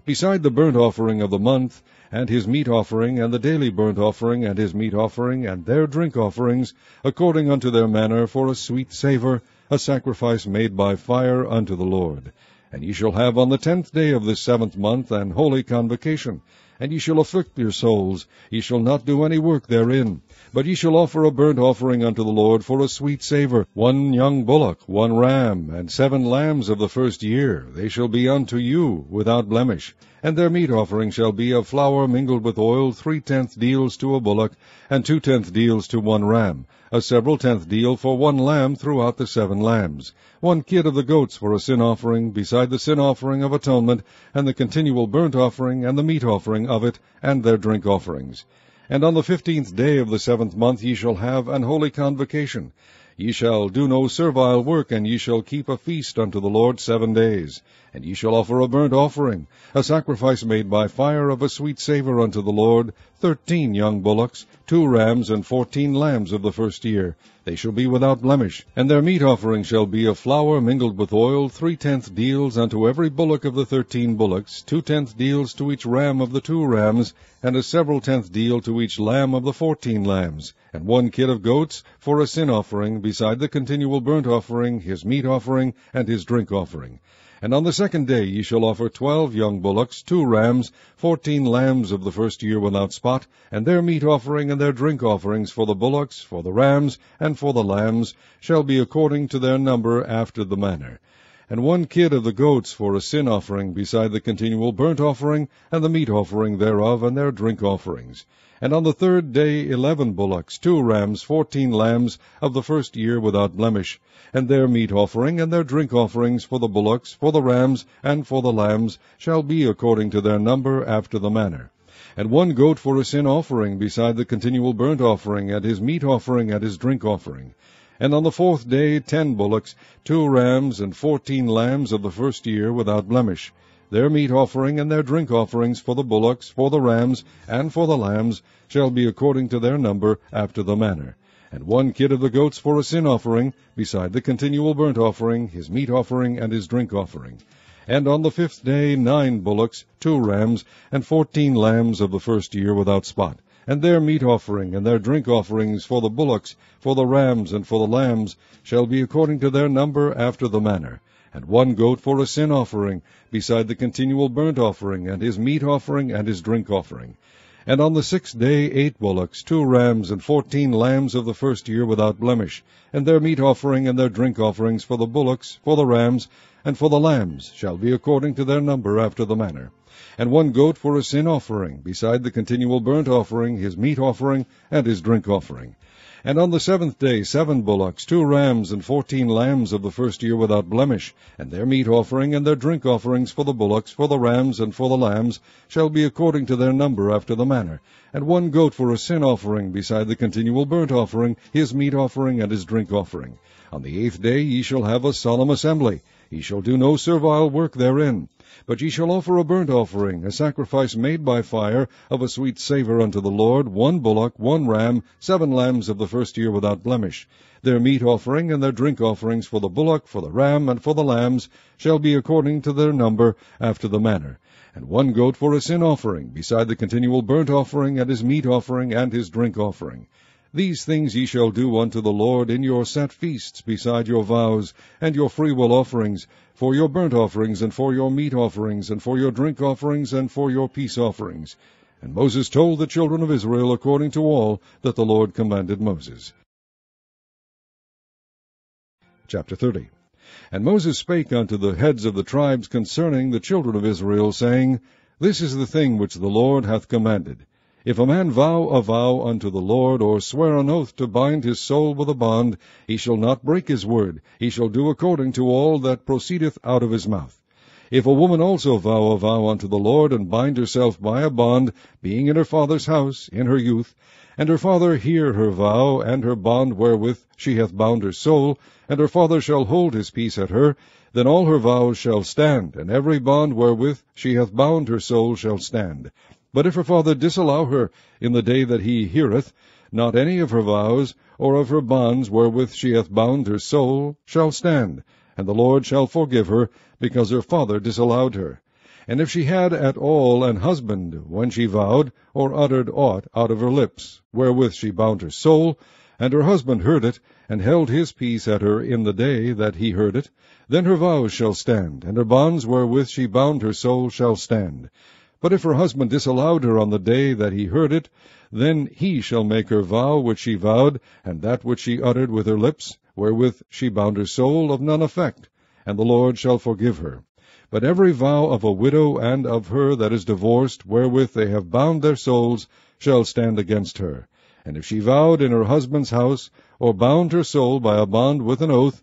Beside the burnt offering of the month, and his meat offering, and the daily burnt offering, and his meat offering, and their drink offerings, according unto their manner, for a sweet savour, a sacrifice made by fire unto the Lord. And ye shall have on the 10th day of this 7th month an holy convocation, and ye shall afflict your souls. Ye shall not do any work therein. But ye shall offer a burnt offering unto the Lord for a sweet savour, 1 young bullock, 1 ram, and 7 lambs of the first year. They shall be unto you without blemish. And their meat offering shall be of flour mingled with oil, 3 tenth deals to a bullock, and 2 tenth deals to 1 ram, a several tenth deal for 1 lamb throughout the 7 lambs, 1 kid of the goats for a sin offering, beside the sin offering of atonement, and the continual burnt offering, and the meat offering of it, and their drink offerings. And on the 15th day of the 7th month ye shall have an holy convocation. Ye shall do no servile work, and ye shall keep a feast unto the Lord 7 days. And ye shall offer a burnt offering, a sacrifice made by fire of a sweet savour unto the Lord, 13 young bullocks, 2 rams, and 14 lambs of the first year. They shall be without blemish. And their meat offering shall be of flour mingled with oil, 3/10 deals unto every bullock of the 13 bullocks, 2/10 deals to each ram of the 2 rams, and a several tenth deal to each lamb of the 14 lambs, and 1 kid of goats for a sin offering, beside the continual burnt offering, his meat offering, and his drink offering. And on the second day ye shall offer 12 young bullocks, 2 rams, 14 lambs of the first year without spot, and their meat offering and their drink offerings for the bullocks, for the rams, and for the lambs, shall be according to their number after the manner. And 1 kid of the goats for a sin offering, beside the continual burnt offering, and the meat offering thereof, and their drink offerings. And on the third day 11 bullocks, 2 rams, 14 lambs of the first year without blemish, and their meat offering and their drink offerings for the bullocks, for the rams, and for the lambs, shall be according to their number after the manner. And 1 goat for a sin offering, beside the continual burnt offering, and his meat offering, and his drink offering. And on the 4th day 10 bullocks, 2 rams, and 14 lambs of the first year without blemish. Their meat offering and their drink offerings for the bullocks, for the rams, and for the lambs, shall be according to their number after the manner. And 1 kid of the goats for a sin offering, beside the continual burnt offering, his meat offering, and his drink offering. And on the 5th day 9 bullocks, 2 rams, and 14 lambs of the first year without spot, and their meat offering and their drink offerings for the bullocks, for the rams, and for the lambs, shall be according to their number after the manner. And 1 goat for a sin offering, beside the continual burnt offering, and his meat offering, and his drink offering. And on the 6th day 8 bullocks, 2 rams, and 14 lambs of the first year without blemish, and their meat offering and their drink offerings for the bullocks, for the rams, and for the lambs, shall be according to their number after the manner. And 1 goat for a sin offering, beside the continual burnt offering, his meat offering, and his drink offering. And on the 7th day 7 bullocks, 2 rams, and 14 lambs of the first year without blemish, and their meat offering and their drink offerings for the bullocks, for the rams, and for the lambs, shall be according to their number after the manner. And 1 goat for a sin offering, beside the continual burnt offering, his meat offering, and his drink offering. On the 8th day ye shall have a solemn assembly. Ye shall do no servile work therein. But ye shall offer a burnt offering, a sacrifice made by fire, of a sweet savour unto the Lord, 1 bullock, 1 ram, 7 lambs of the first year without blemish. Their meat offering and their drink offerings for the bullock, for the ram, and for the lambs, shall be according to their number after the manner. And 1 goat for a sin offering, beside the continual burnt offering, and his meat offering, and his drink offering. These things ye shall do unto the Lord in your set feasts, beside your vows, and your freewill offerings, for your burnt offerings, and for your meat offerings, and for your drink offerings, and for your peace offerings. And Moses told the children of Israel according to all that the Lord commanded Moses. Chapter 30. And Moses spake unto the heads of the tribes concerning the children of Israel, saying, This is the thing which the Lord hath commanded. If a man vow a vow unto the Lord, or swear an oath to bind his soul with a bond, he shall not break his word. He shall do according to all that proceedeth out of his mouth. If a woman also vow a vow unto the Lord, and bind herself by a bond, being in her father's house, in her youth, and her father hear her vow, and her bond wherewith she hath bound her soul, and her father shall hold his peace at her, then all her vows shall stand, and every bond wherewith she hath bound her soul shall stand. But if her father disallow her in the day that he heareth, not any of her vows, or of her bonds wherewith she hath bound her soul, shall stand, and the Lord shall forgive her, because her father disallowed her. And if she had at all an husband when she vowed, or uttered aught out of her lips, wherewith she bound her soul, and her husband heard it, and held his peace at her in the day that he heard it, then her vows shall stand, and her bonds wherewith she bound her soul shall stand. But if her husband disallowed her on the day that he heard it, then he shall make her vow which she vowed, and that which she uttered with her lips, wherewith she bound her soul, of none effect, and the Lord shall forgive her. But every vow of a widow and of her that is divorced, wherewith they have bound their souls, shall stand against her. And if she vowed in her husband's house, or bound her soul by a bond with an oath,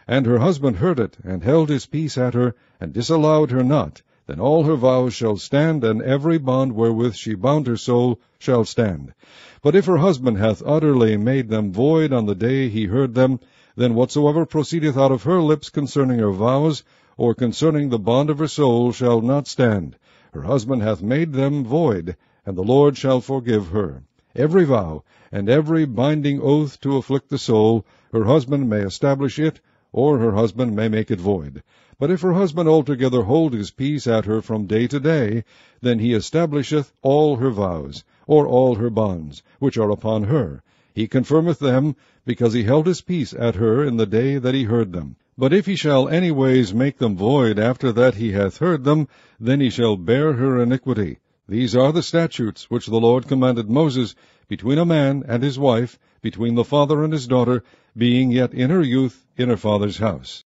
and her husband heard it, and held his peace at her, and disallowed her not, then all her vows shall stand, and every bond wherewith she bound her soul shall stand. But if her husband hath utterly made them void on the day he heard them, then whatsoever proceedeth out of her lips concerning her vows, or concerning the bond of her soul, shall not stand. Her husband hath made them void, and the Lord shall forgive her. Every vow, and every binding oath to afflict the soul, her husband may establish it, or her husband may make it void. But if her husband altogether hold his peace at her from day to day, then he establisheth all her vows, or all her bonds, which are upon her. He confirmeth them, because he held his peace at her in the day that he heard them. But if he shall any ways make them void after that he hath heard them, then he shall bear her iniquity. These are the statutes which the Lord commanded Moses, between a man and his wife, between the father and his daughter, being yet in her youth in her father's house.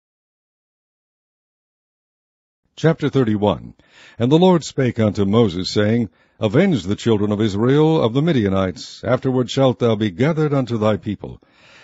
Chapter 31. And the Lord spake unto Moses, saying, Avenge the children of Israel of the Midianites, afterward shalt thou be gathered unto thy people.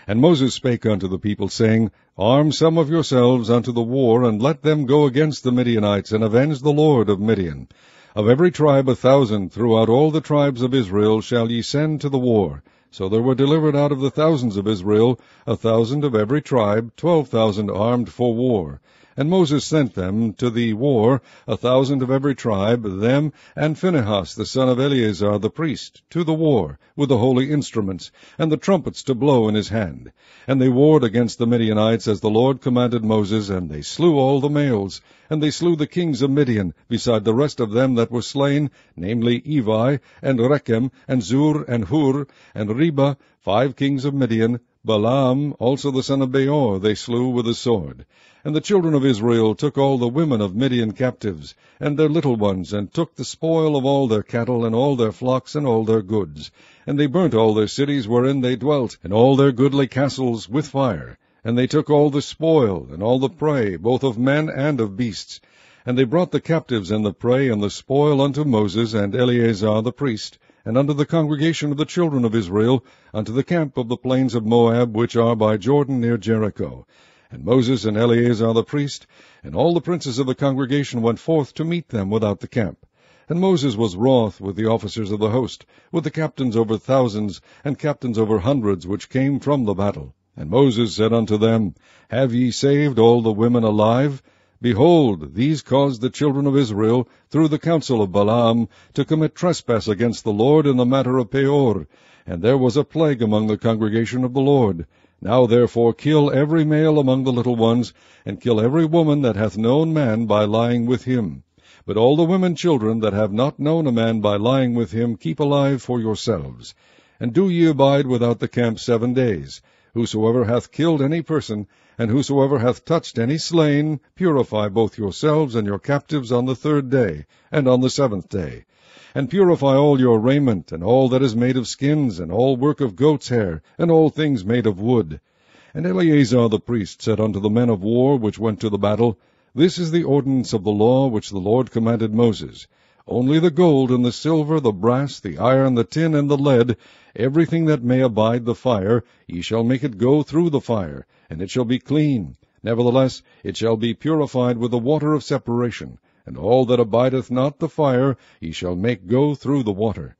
And Moses spake unto the people, saying, Arm some of yourselves unto the war, and let them go against the Midianites, and avenge the Lord of Midian. Of every tribe 1,000 throughout all the tribes of Israel shall ye send to the war. So there were delivered out of the thousands of Israel 1,000 of every tribe, 12,000 armed for war. And Moses sent them to the war, 1,000 of every tribe, them and Phinehas the son of Eleazar the priest, to the war, with the holy instruments, and the trumpets to blow in his hand. And they warred against the Midianites, as the Lord commanded Moses, and they slew all the males. And they slew the kings of Midian, beside the rest of them that were slain, namely Evi, and Rechem, and Zur, and Hur, and Reba, 5 kings of Midian. Balaam also the son of Beor they slew with the sword. And the children of Israel took all the women of Midian captives, and their little ones, and took the spoil of all their cattle, and all their flocks, and all their goods. And they burnt all their cities wherein they dwelt, and all their goodly castles with fire. And they took all the spoil, and all the prey, both of men and of beasts. And they brought the captives and the prey and the spoil unto Moses and Eleazar the priest, and unto the congregation of the children of Israel, unto the camp of the plains of Moab, which are by Jordan near Jericho. And Moses and Eleazar the priest, and all the princes of the congregation went forth to meet them without the camp. And Moses was wroth with the officers of the host, with the captains over thousands, and captains over hundreds, which came from the battle. And Moses said unto them, Have ye saved all the women alive? Behold, these caused the children of Israel, through the counsel of Balaam, to commit trespass against the Lord in the matter of Peor. And there was a plague among the congregation of the Lord. Now therefore kill every male among the little ones, and kill every woman that hath known man by lying with him. But all the women children that have not known a man by lying with him keep alive for yourselves. And do ye abide without the camp 7 days. Whosoever hath killed any person, and whosoever hath touched any slain, purify both yourselves and your captives on the 3rd day, and on the 7th day. And purify all your raiment, and all that is made of skins, and all work of goat's hair, and all things made of wood. And Eleazar the priest said unto the men of war which went to the battle, This is the ordinance of the law which the Lord commanded Moses. Only the gold and the silver, the brass, the iron, the tin, and the lead, everything that may abide the fire, ye shall make it go through the fire, and it shall be clean. Nevertheless, it shall be purified with the water of separation. And all that abideth not the fire ye shall make go through the water.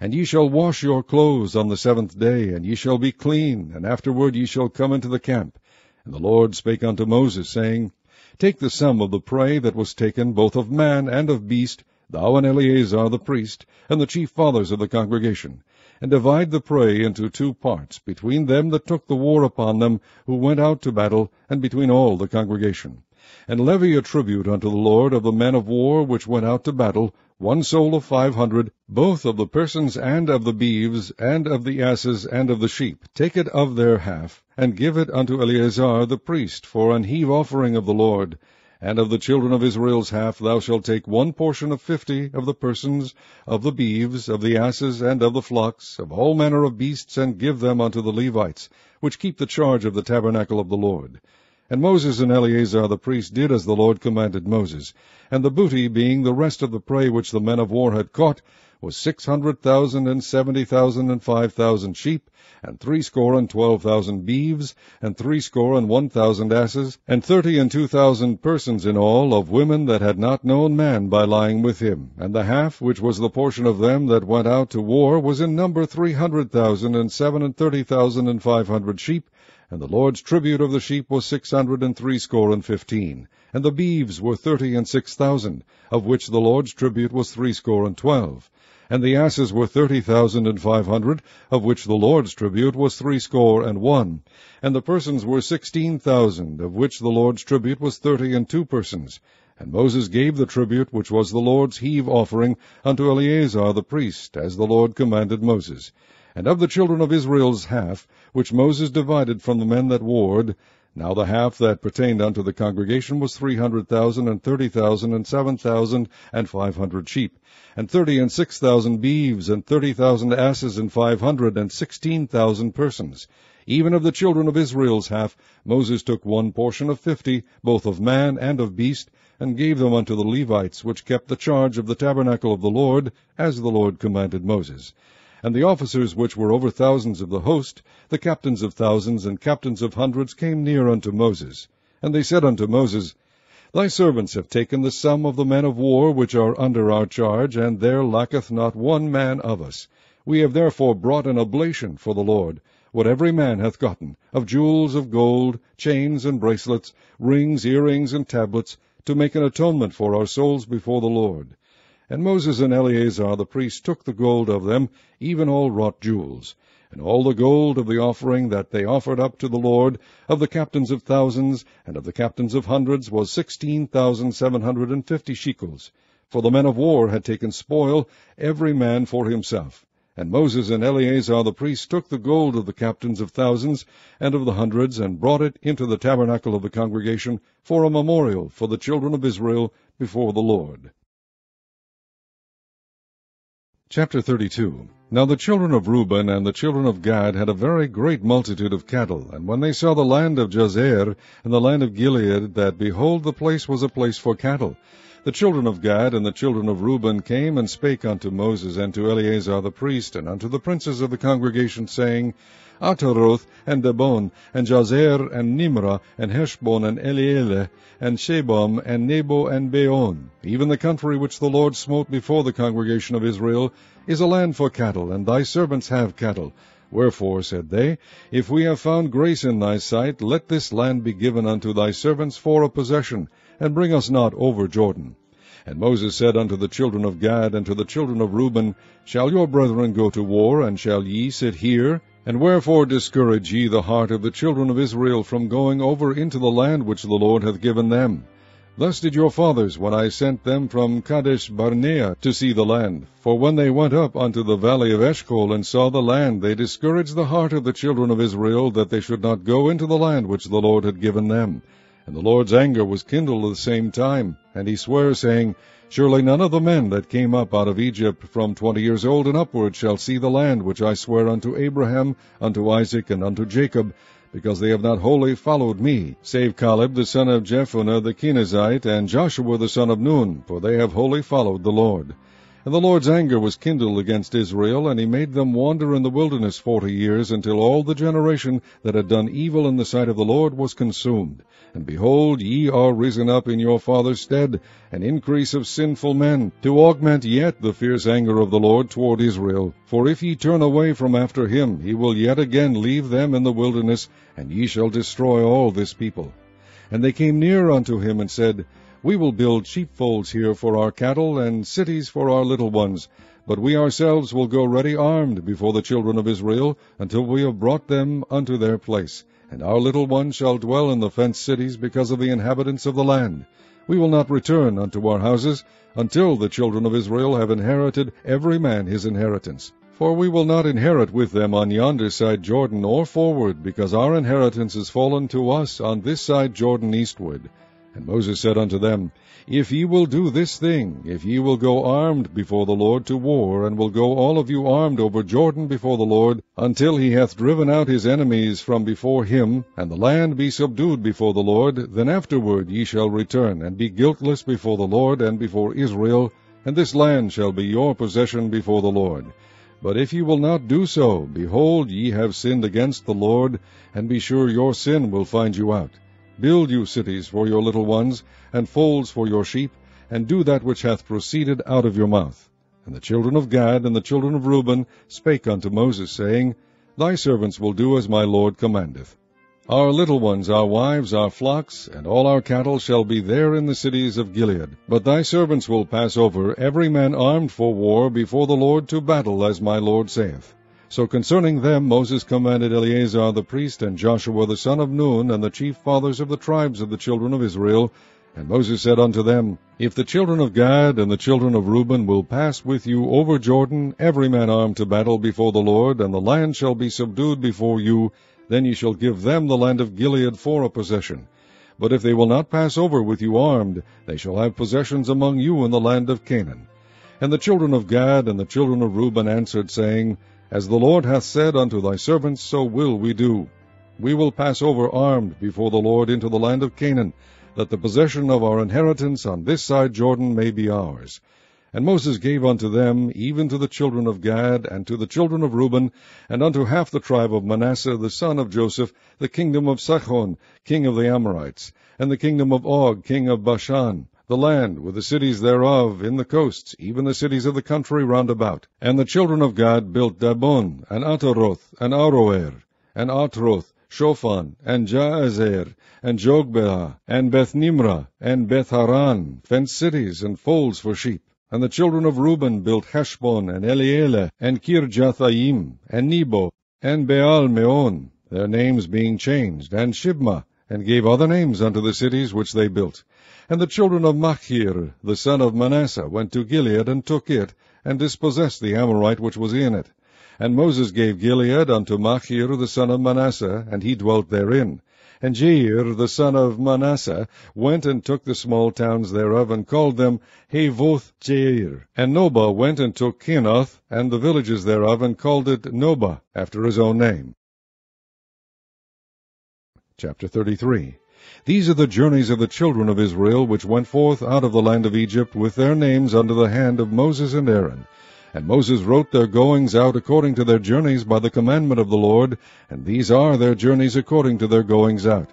And ye shall wash your clothes on the 7th day, and ye shall be clean, and afterward ye shall come into the camp. And the Lord spake unto Moses, saying, Take the sum of the prey that was taken, both of man and of beast, thou and Eleazar the priest, and the chief fathers of the congregation, and divide the prey into 2 parts, between them that took the war upon them, who went out to battle, and between all the congregation. And levy a tribute unto the Lord of the men of war which went out to battle, 1 soul of 500, both of the persons and of the beeves, and of the asses, and of the sheep. Take it of their half, and give it unto Eleazar the priest for an heave offering of the Lord. And of the children of Israel's half thou shalt take 1 portion of 50 of the persons, of the beeves, of the asses, and of the flocks, of all manner of beasts, and give them unto the Levites, which keep the charge of the tabernacle of the Lord. And Moses and Eleazar the priest did as the Lord commanded Moses. And the booty, being the rest of the prey which the men of war had caught, was 600,000 and 70,000 and 5,000 sheep, and 62,000 beeves, and 61,000 asses, and 32,000 persons in all, of women that had not known man by lying with him. And the half, which was the portion of them that went out to war, was in number 300,000 and 37,000 and 500 sheep. And the Lord's tribute of the sheep was 615. And the beeves were 36,000, of which the Lord's tribute was 62. And the asses were 30,500, of which the Lord's tribute was 61. And the persons were 16,000, of which the Lord's tribute was 32 persons. And Moses gave the tribute which was the Lord's heave offering unto Eleazar the priest, as the Lord commanded Moses. And of the children of Israel's half, which Moses divided from the men that warred, now the half that pertained unto the congregation was 300,000, and 30,000, and 7,500 sheep, and 36,000 beeves, and 30,000 asses, and 516,000 persons. Even of the children of Israel's half, Moses took one portion of 50, both of man and of beast, and gave them unto the Levites, which kept the charge of the tabernacle of the Lord, as the Lord commanded Moses. And the officers which were over thousands of the host, the captains of thousands and captains of hundreds, came near unto Moses. And they said unto Moses, Thy servants have taken the sum of the men of war which are under our charge, and there lacketh not one man of us. We have therefore brought an oblation for the Lord, what every man hath gotten, of jewels of gold, chains and bracelets, rings, earrings, and tablets, to make an atonement for our souls before the Lord. And Moses and Eleazar the priest took the gold of them, even all wrought jewels, and all the gold of the offering that they offered up to the Lord, of the captains of thousands, and of the captains of hundreds, was 16,750 shekels. For the men of war had taken spoil, every man for himself. And Moses and Eleazar the priest took the gold of the captains of thousands and of the hundreds, and brought it into the tabernacle of the congregation for a memorial for the children of Israel before the Lord. Chapter 32. Now the children of Reuben and the children of Gad had a very great multitude of cattle, and when they saw the land of Jazer and the land of Gilead, that, behold, the place was a place for cattle, the children of Gad and the children of Reuben came and spake unto Moses and to Eleazar the priest, and unto the princes of the congregation, saying, Ataroth, and Dibon, and Jazer, and Nimrah, and Heshbon, and Elealeh, and Shebam, and Nebo, and Beon, even the country which the Lord smote before the congregation of Israel, is a land for cattle, and thy servants have cattle. Wherefore, said they, if we have found grace in thy sight, let this land be given unto thy servants for a possession, and bring us not over Jordan. And Moses said unto the children of Gad and to the children of Reuben, Shall your brethren go to war, and shall ye sit here? And wherefore discourage ye the heart of the children of Israel from going over into the land which the Lord hath given them? Thus did your fathers, when I sent them from Kadesh Barnea to see the land. For when they went up unto the valley of Eshcol and saw the land, they discouraged the heart of the children of Israel, that they should not go into the land which the Lord had given them. And the Lord's anger was kindled at the same time, and he sware, saying, Surely none of the men that came up out of Egypt from 20 years old and upward shall see the land which I swear unto Abraham, unto Isaac, and unto Jacob, because they have not wholly followed me, save Caleb the son of Jephunneh the Kenizzite, and Joshua the son of Nun, for they have wholly followed the Lord. And the Lord's anger was kindled against Israel, and he made them wander in the wilderness 40 years, until all the generation that had done evil in the sight of the Lord was consumed. And behold, ye are risen up in your father's stead, an increase of sinful men, to augment yet the fierce anger of the Lord toward Israel. For if ye turn away from after him, he will yet again leave them in the wilderness, and ye shall destroy all this people. And they came near unto him, and said, We will build sheepfolds here for our cattle, and cities for our little ones. But we ourselves will go ready armed before the children of Israel, until we have brought them unto their place. And our little ones shall dwell in the fenced cities because of the inhabitants of the land. We will not return unto our houses, until the children of Israel have inherited every man his inheritance. For we will not inherit with them on yonder side Jordan, or forward, because our inheritance is fallen to us on this side Jordan eastward. And Moses said unto them, If ye will do this thing, if ye will go armed before the Lord to war, and will go all of you armed over Jordan before the Lord, until he hath driven out his enemies from before him, and the land be subdued before the Lord, then afterward ye shall return, and be guiltless before the Lord and before Israel, and this land shall be your possession before the Lord. But if ye will not do so, behold, ye have sinned against the Lord, and be sure your sin will find you out. Build you cities for your little ones, and folds for your sheep, and do that which hath proceeded out of your mouth. And the children of Gad and the children of Reuben spake unto Moses, saying, Thy servants will do as my Lord commandeth. Our little ones, our wives, our flocks, and all our cattle shall be there in the cities of Gilead. But thy servants will pass over, every man armed for war, before the Lord to battle, as my Lord saith. So concerning them Moses commanded Eleazar the priest, and Joshua the son of Nun, and the chief fathers of the tribes of the children of Israel. And Moses said unto them, If the children of Gad and the children of Reuben will pass with you over Jordan, every man armed to battle before the Lord, and the land shall be subdued before you, then ye shall give them the land of Gilead for a possession. But if they will not pass over with you armed, they shall have possessions among you in the land of Canaan. And the children of Gad and the children of Reuben answered, saying, As the Lord hath said unto thy servants, so will we do. We will pass over armed before the Lord into the land of Canaan, that the possession of our inheritance on this side Jordan may be ours. And Moses gave unto them, even to the children of Gad, and to the children of Reuben, and unto half the tribe of Manasseh the son of Joseph, the kingdom of Sihon, king of the Amorites, and the kingdom of Og, king of Bashan, the land with the cities thereof in the coasts, even the cities of the country round about. And the children of Gad built Dabon, and Ataroth, and Aroer, and Atroth, Shophan, and Jaazer, and Jogbeah, and Beth-Nimrah, and Beth-Haran, fenced cities and folds for sheep. And the children of Reuben built Heshbon, and Elealeh, and Kirjathaim, and Nebo, and Baal-meon, their names being changed, and Shibmah, and gave other names unto the cities which they built. And the children of Machir, the son of Manasseh, went to Gilead, and took it, and dispossessed the Amorite which was in it. And Moses gave Gilead unto Machir the son of Manasseh, and he dwelt therein. And Jair the son of Manasseh went and took the small towns thereof, and called them Havoth Jair. And Nobah went and took Kenath, and the villages thereof, and called it Nobah, after his own name. Chapter 33. These are the journeys of the children of Israel, which went forth out of the land of Egypt, with their names under the hand of Moses and Aaron. And Moses wrote their goings out according to their journeys by the commandment of the Lord, and these are their journeys according to their goings out.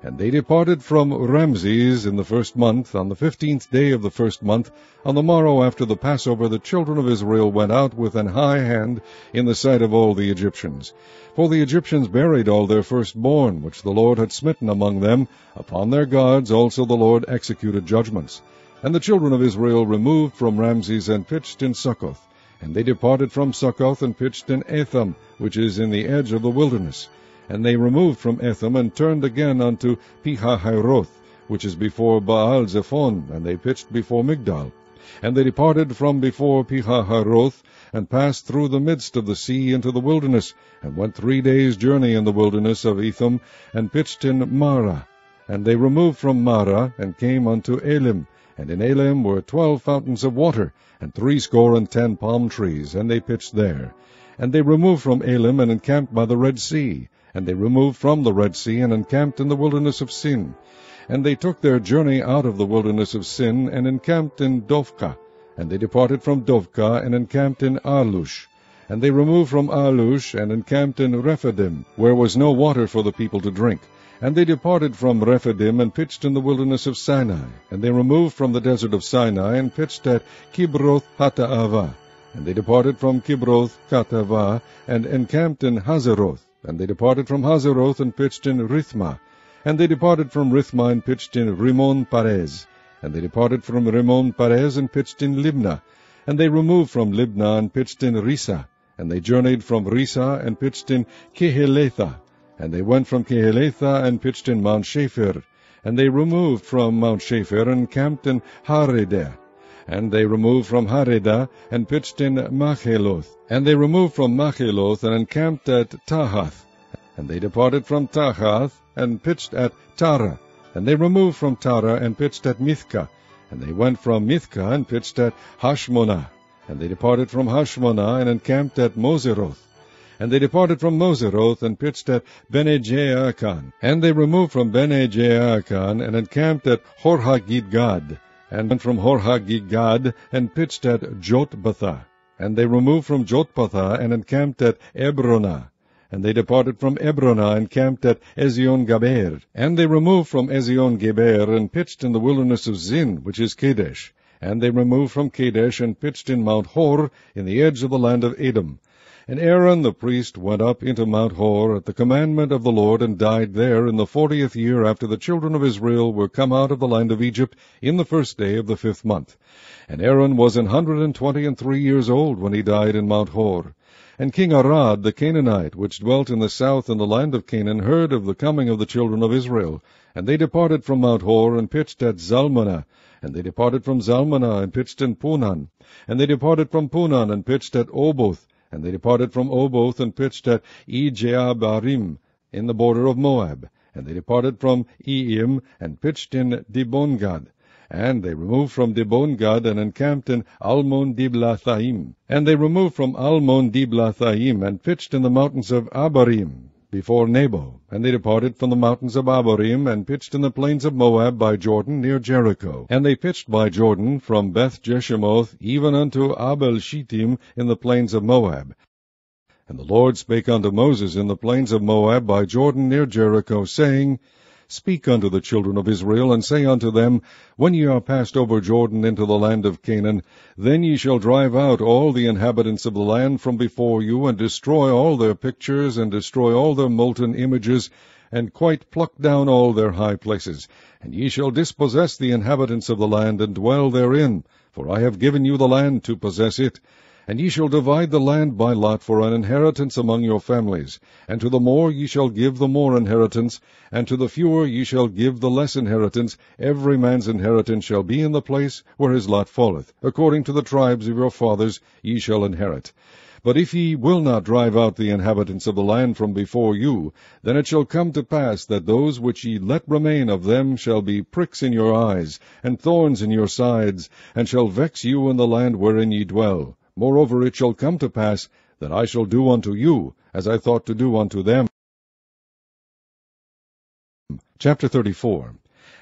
And they departed from Ramses in the 1st month, on the 15th day of the 1st month. On the morrow after the Passover the children of Israel went out with an high hand in the sight of all the Egyptians. For the Egyptians buried all their firstborn, which the Lord had smitten among them. Upon their gods also the Lord executed judgments. And the children of Israel removed from Ramses and pitched in Succoth. And they departed from Succoth and pitched in Etham, which is in the edge of the wilderness. And they removed from Etham and turned again unto Pihahiroth, which is before Baal-zephon, and they pitched before Migdal. And they departed from before Pihahiroth, and passed through the midst of the sea into the wilderness, and went 3 days' journey in the wilderness of Etham, and pitched in Marah. And they removed from Marah, and came unto Elim. And in Elim were 12 fountains of water, and 70 palm trees, and they pitched there. And they removed from Elim, and encamped by the Red Sea. And they removed from the Red Sea, and encamped in the wilderness of Sin. And they took their journey out of the wilderness of Sin, and encamped in Dovka. And they departed from Dovka, and encamped in Alush. And they removed from Alush, and encamped in Rephidim, where was no water for the people to drink. And they departed from Rephidim, and pitched in the wilderness of Sinai. And they removed from the desert of Sinai, and pitched at Kibroth Hattaavah. And they departed from Kibroth Hattaavah, and encamped in Hazeroth. And they departed from Hazeroth, and pitched in Rithmah. And they departed from Rithmah, and pitched in Rimmon Perez. And they departed from Rimmon Perez, and pitched in Libnah. And they removed from Libnah, and pitched in Risa. And they journeyed from Risa, and pitched in Kehelatha. And they went from Kehelatha, and pitched in Mount Shapher. And they removed from Mount Shapher, and camped in Haredah. And they removed from Haredah, and pitched in Macheloth. And they removed from Macheloth, and encamped at Tahath. And they departed from Tahath, and pitched at Tara. And they removed from Tara, and pitched at Mithka. And they went from Mithka, and pitched at Hashmonah. And they departed from Hashmonah, and encamped at Moseroth. And they departed from Moseroth, and pitched at Bene-Jaakan. And they removed from Bene-Jaakan, and encamped at Horhagidgad. And went from Horhagidgad, and pitched at Jotbathah. And they removed from Jotbathah, and encamped at Ebronah. And they departed from Ebronah, and camped at Ezion-Gaber. And they removed from Ezion-Geber, and pitched in the wilderness of Zin, which is Kadesh. And they removed from Kadesh, and pitched in Mount Hor, in the edge of the land of Edom. And Aaron the priest went up into Mount Hor at the commandment of the Lord, and died there in the 40th year after the children of Israel were come out of the land of Egypt, in the 1st day of the 5th month. And Aaron was 123 years old when he died in Mount Hor. And King Arad the Canaanite, which dwelt in the south in the land of Canaan, heard of the coming of the children of Israel. And they departed from Mount Hor, and pitched at Zalmanah. And they departed from Zalmanah, and pitched in Punan. And they departed from Punan, and pitched at Oboth. And they departed from Oboth, and pitched at Ijeabarim, in the border of Moab. And they departed from Eim, and pitched in Dibongad. And they removed from Dibongad, and encamped in Almon-Diblathaim. And they removed from Almon-Diblathaim, and pitched in the mountains of Abarim, before Nebo. And they departed from the mountains of Abarim, and pitched in the plains of Moab by Jordan, near Jericho. And they pitched by Jordan, from Beth-Jeshimoth, even unto Abel-Shittim, in the plains of Moab. And the Lord spake unto Moses in the plains of Moab by Jordan, near Jericho, saying, Speak unto the children of Israel, and say unto them, When ye are passed over Jordan into the land of Canaan, then ye shall drive out all the inhabitants of the land from before you, and destroy all their pictures, and destroy all their molten images, and quite pluck down all their high places. And ye shall dispossess the inhabitants of the land, and dwell therein, for I have given you the land to possess it. And ye shall divide the land by lot for an inheritance among your families. And to the more ye shall give the more inheritance, and to the fewer ye shall give the less inheritance. Every man's inheritance shall be in the place where his lot falleth. According to the tribes of your fathers ye shall inherit. But if ye will not drive out the inhabitants of the land from before you, then it shall come to pass that those which ye let remain of them shall be pricks in your eyes, and thorns in your sides, and shall vex you in the land wherein ye dwell. Moreover, it shall come to pass that I shall do unto you as I thought to do unto them. Chapter 34.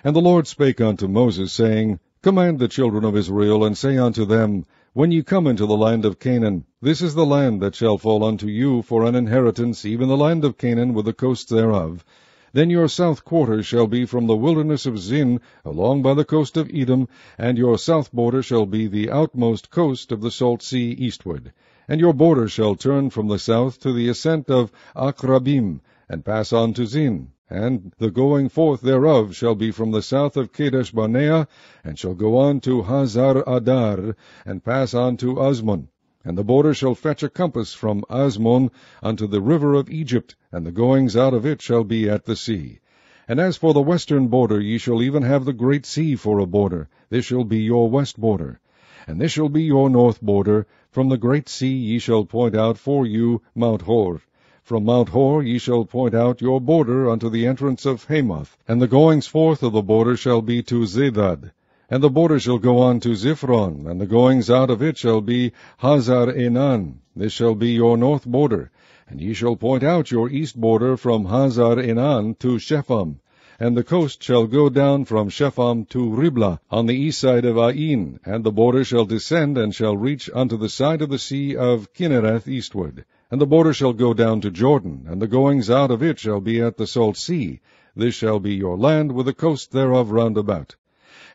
And the Lord spake unto Moses, saying, Command the children of Israel, and say unto them, When ye come into the land of Canaan, this is the land that shall fall unto you for an inheritance, even the land of Canaan with the coasts thereof. Then your south quarter shall be from the wilderness of Zin, along by the coast of Edom, and your south border shall be the outmost coast of the salt sea eastward. And your border shall turn from the south to the ascent of Akrabim, and pass on to Zin. And the going forth thereof shall be from the south of Kadesh-barnea, and shall go on to Hazar-adar, and pass on to Azmon. And the border shall fetch a compass from Azmon unto the river of Egypt, and the goings out of it shall be at the sea. And as for the western border, ye shall even have the great sea for a border. This shall be your west border. And this shall be your north border. From the great sea ye shall point out for you Mount Hor. From Mount Hor ye shall point out your border unto the entrance of Hamath. And the goings forth of the border shall be to Zedad. And the border shall go on to Ziphron, and the goings out of it shall be Hazar-Enan. This shall be your north border. And ye shall point out your east border from Hazar-Enan to Shepham. And the coast shall go down from Shepham to Riblah, on the east side of Ain. And the border shall descend, and shall reach unto the side of the sea of Kinnereth eastward. And the border shall go down to Jordan, and the goings out of it shall be at the salt sea. This shall be your land, with the coast thereof round about.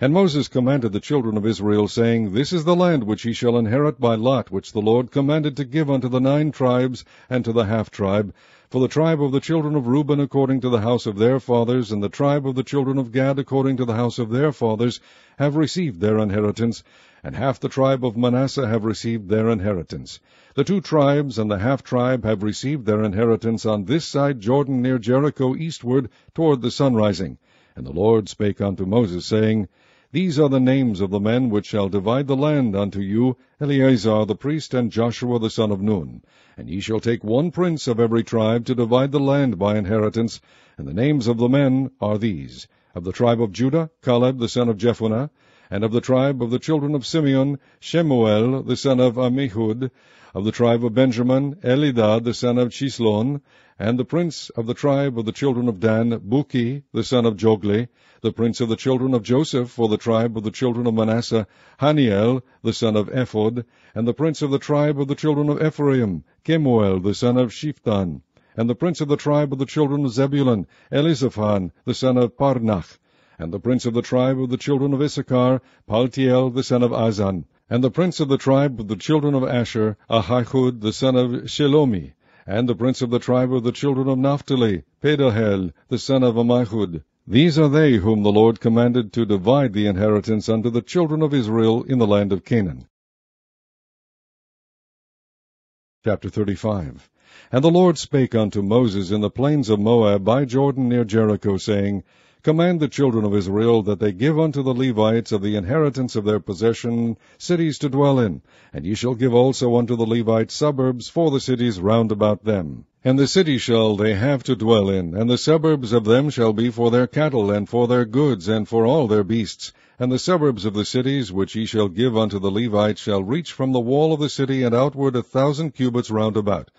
And Moses commanded the children of Israel, saying, This is the land which ye shall inherit by lot, which the Lord commanded to give unto the 9 tribes, and to the half-tribe. For the tribe of the children of Reuben according to the house of their fathers, and the tribe of the children of Gad according to the house of their fathers, have received their inheritance, and half the tribe of Manasseh have received their inheritance. The 2 tribes and the half-tribe have received their inheritance on this side Jordan near Jericho eastward toward the sunrising. And the Lord spake unto Moses, saying, These are the names of the men which shall divide the land unto you, Eleazar the priest, and Joshua the son of Nun. And ye shall take 1 prince of every tribe to divide the land by inheritance. And the names of the men are these: of the tribe of Judah, Caleb the son of Jephunneh; and of the tribe of the children of Simeon, Shemuel the son of Ammihud; of the tribe of Benjamin, Elidad the son of Chislon; and the prince of the tribe of the children of Dan, Buki the son of Jogli; the prince of the children of Joseph for the tribe of the children of Manasseh, Haniel the son of Ephod; and the prince of the tribe of the children of Ephraim, Kemuel the son of Shiptan; and the prince of the tribe of the children of Zebulun, Elizaphan the son of Parnach; and the prince of the tribe of the children of Issachar, Paltiel the son of Azan; And the prince of the tribe of the children of Asher, Ahihud the son of Shelomi. And the prince of the tribe of the children of Naphtali, Pedahel the son of Ammihud. These are they whom the Lord commanded to divide the inheritance unto the children of Israel in the land of Canaan. Chapter 35. And the Lord spake unto Moses in the plains of Moab by Jordan near Jericho, saying, Command the children of Israel that they give unto the Levites of the inheritance of their possession cities to dwell in, and ye shall give also unto the Levites suburbs for the cities round about them. And the city shall they have to dwell in, and the suburbs of them shall be for their cattle, and for their goods, and for all their beasts. And the suburbs of the cities which ye shall give unto the Levites shall reach from the wall of the city and outward 1,000 cubits round about.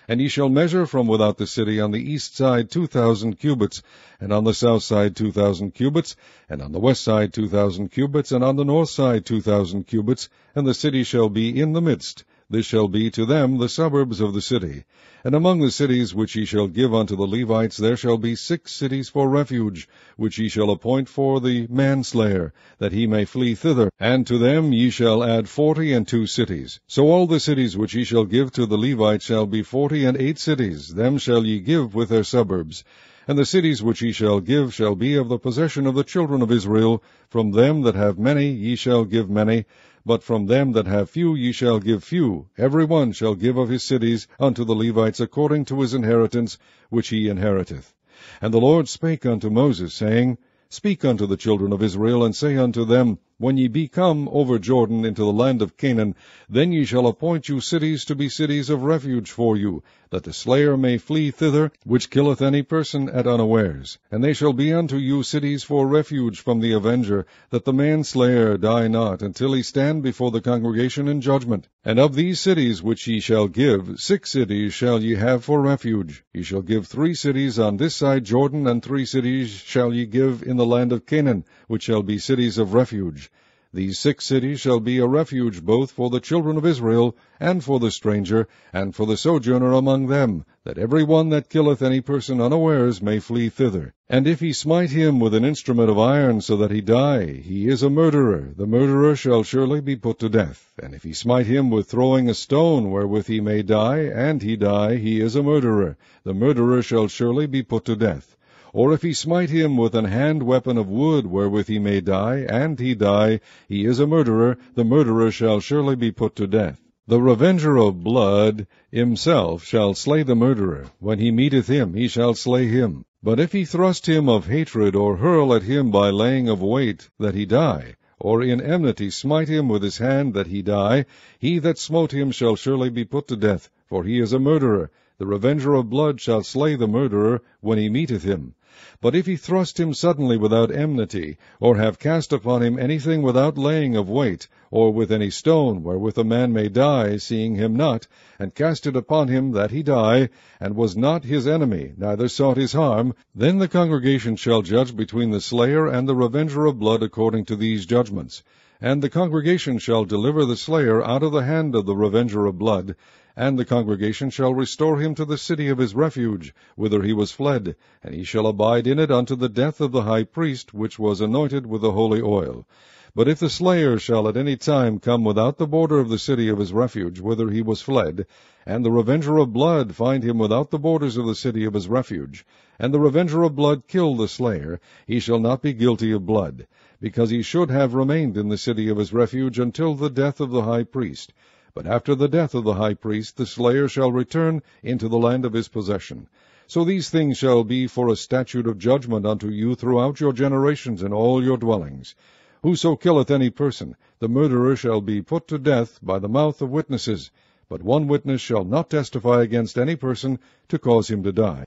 And ye shall measure from without the city on the east side 2,000 cubits, and on the south side 2,000 cubits, and on the west side 2,000 cubits, and on the north side 2,000 cubits, and the city shall be in the midst. This shall be to them the suburbs of the city. And among the cities which ye shall give unto the Levites there shall be 6 cities for refuge, which ye shall appoint for the manslayer, that he may flee thither, and to them ye shall add 42 cities. So all the cities which ye shall give to the Levites shall be 48 cities, them shall ye give with their suburbs. And the cities which ye shall give shall be of the possession of the children of Israel. From them that have many ye shall give many, but from them that have few ye shall give few. Every one shall give of his cities unto the Levites according to his inheritance which he inheriteth. And the Lord spake unto Moses, saying, Speak unto the children of Israel, and say unto them, When ye be come over Jordan into the land of Canaan, then ye shall appoint you cities to be cities of refuge for you, that the slayer may flee thither, which killeth any person at unawares. And they shall be unto you cities for refuge from the avenger, that the manslayer die not, until he stand before the congregation in judgment. And of these cities which ye shall give, 6 cities shall ye have for refuge. Ye shall give 3 cities on this side Jordan, and 3 cities shall ye give in the land of Canaan, which shall be cities of refuge. These 6 cities shall be a refuge both for the children of Israel, and for the stranger, and for the sojourner among them, that every one that killeth any person unawares may flee thither. And if he smite him with an instrument of iron, so that he die, he is a murderer. The murderer shall surely be put to death. And if he smite him with throwing a stone, wherewith he may die, and he die, he is a murderer. The murderer shall surely be put to death. Or if he smite him with an hand weapon of wood, wherewith he may die, and he die, he is a murderer. The murderer shall surely be put to death. The revenger of blood himself shall slay the murderer. When he meeteth him, he shall slay him. But if he thrust him of hatred, or hurl at him by laying of weight, that he die, or in enmity smite him with his hand, that he die, he that smote him shall surely be put to death, for he is a murderer. The revenger of blood shall slay the murderer when he meeteth him. But if he thrust him suddenly without enmity, or have cast upon him anything without laying of weight, or with any stone wherewith a man may die, seeing him not, and cast it upon him that he die, and was not his enemy, neither sought his harm, then the congregation shall judge between the slayer and the revenger of blood according to these judgments. And the congregation shall deliver the slayer out of the hand of the revenger of blood, and the congregation shall restore him to the city of his refuge, whither he was fled, and he shall abide in it unto the death of the high priest, which was anointed with the holy oil. But if the slayer shall at any time come without the border of the city of his refuge, whither he was fled, and the revenger of blood find him without the borders of the city of his refuge, and the revenger of blood kill the slayer, he shall not be guilty of blood, because he should have remained in the city of his refuge until the death of the high priest. But after the death of the high priest, the slayer shall return into the land of his possession. So these things shall be for a statute of judgment unto you throughout your generations in all your dwellings. Whoso killeth any person, the murderer shall be put to death by the mouth of witnesses, but one witness shall not testify against any person to cause him to die.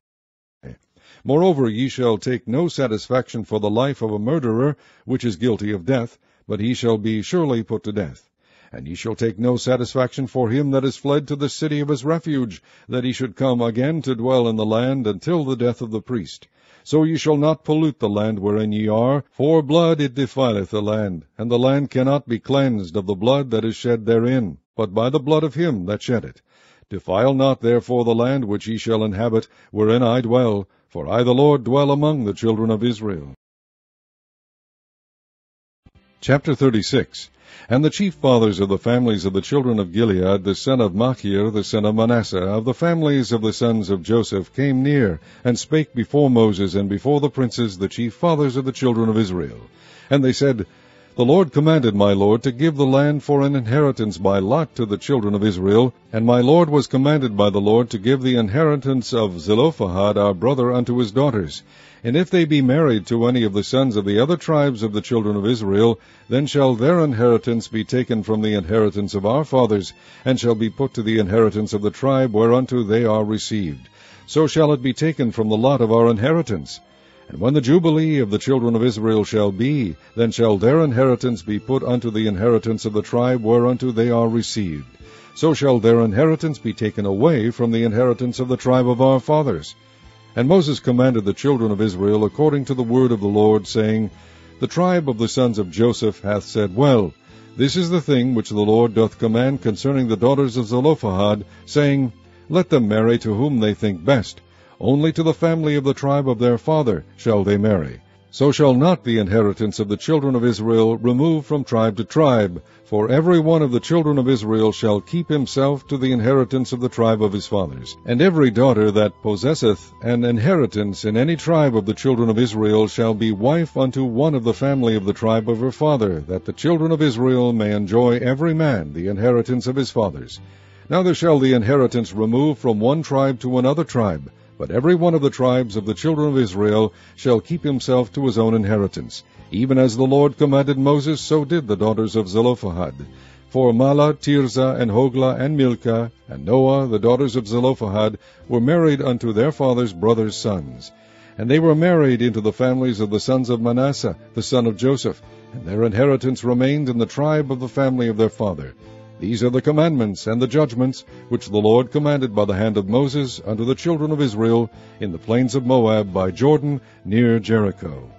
Moreover, ye shall take no satisfaction for the life of a murderer, which is guilty of death, but he shall be surely put to death. And ye shall take no satisfaction for him that is fled to the city of his refuge, that he should come again to dwell in the land until the death of the priest. So ye shall not pollute the land wherein ye are, for blood it defileth the land, and the land cannot be cleansed of the blood that is shed therein, but by the blood of him that shed it. Defile not therefore the land which ye shall inhabit, wherein I dwell, for I the Lord dwell among the children of Israel. Chapter 36. And the chief fathers of the families of the children of Gilead, the son of Machir, the son of Manasseh, of the families of the sons of Joseph, came near, and spake before Moses, and before the princes, the chief fathers of the children of Israel. And they said, The Lord commanded my Lord to give the land for an inheritance by lot to the children of Israel, and my Lord was commanded by the Lord to give the inheritance of Zelophehad our brother unto his daughters. And if they be married to any of the sons of the other tribes of the children of Israel, then shall their inheritance be taken from the inheritance of our fathers, and shall be put to the inheritance of the tribe whereunto they are received. So shall it be taken from the lot of our inheritance. And when the Jubilee of the children of Israel shall be, then shall their inheritance be put unto the inheritance of the tribe whereunto they are received. So shall their inheritance be taken away from the inheritance of the tribe of our fathers. And Moses commanded the children of Israel according to the word of the Lord, saying, The tribe of the sons of Joseph hath said, Well, this is the thing which the Lord doth command concerning the daughters of Zelophehad, saying, Let them marry to whom they think best. Only to the family of the tribe of their father shall they marry. So shall not the inheritance of the children of Israel remove from tribe to tribe, for every one of the children of Israel shall keep himself to the inheritance of the tribe of his fathers. And every daughter that possesseth an inheritance in any tribe of the children of Israel shall be wife unto one of the family of the tribe of her father, that the children of Israel may enjoy every man the inheritance of his fathers. Neither shall the inheritance remove from one tribe to another tribe, but every one of the tribes of the children of Israel shall keep himself to his own inheritance. Even as the Lord commanded Moses, so did the daughters of Zelophehad. For Mahlah, Tirzah, and Hoglah, and Milcah, and Noah, the daughters of Zelophehad, were married unto their father's brothers' sons. And they were married into the families of the sons of Manasseh, the son of Joseph, and their inheritance remained in the tribe of the family of their father. These are the commandments and the judgments which the Lord commanded by the hand of Moses unto the children of Israel in the plains of Moab by Jordan near Jericho.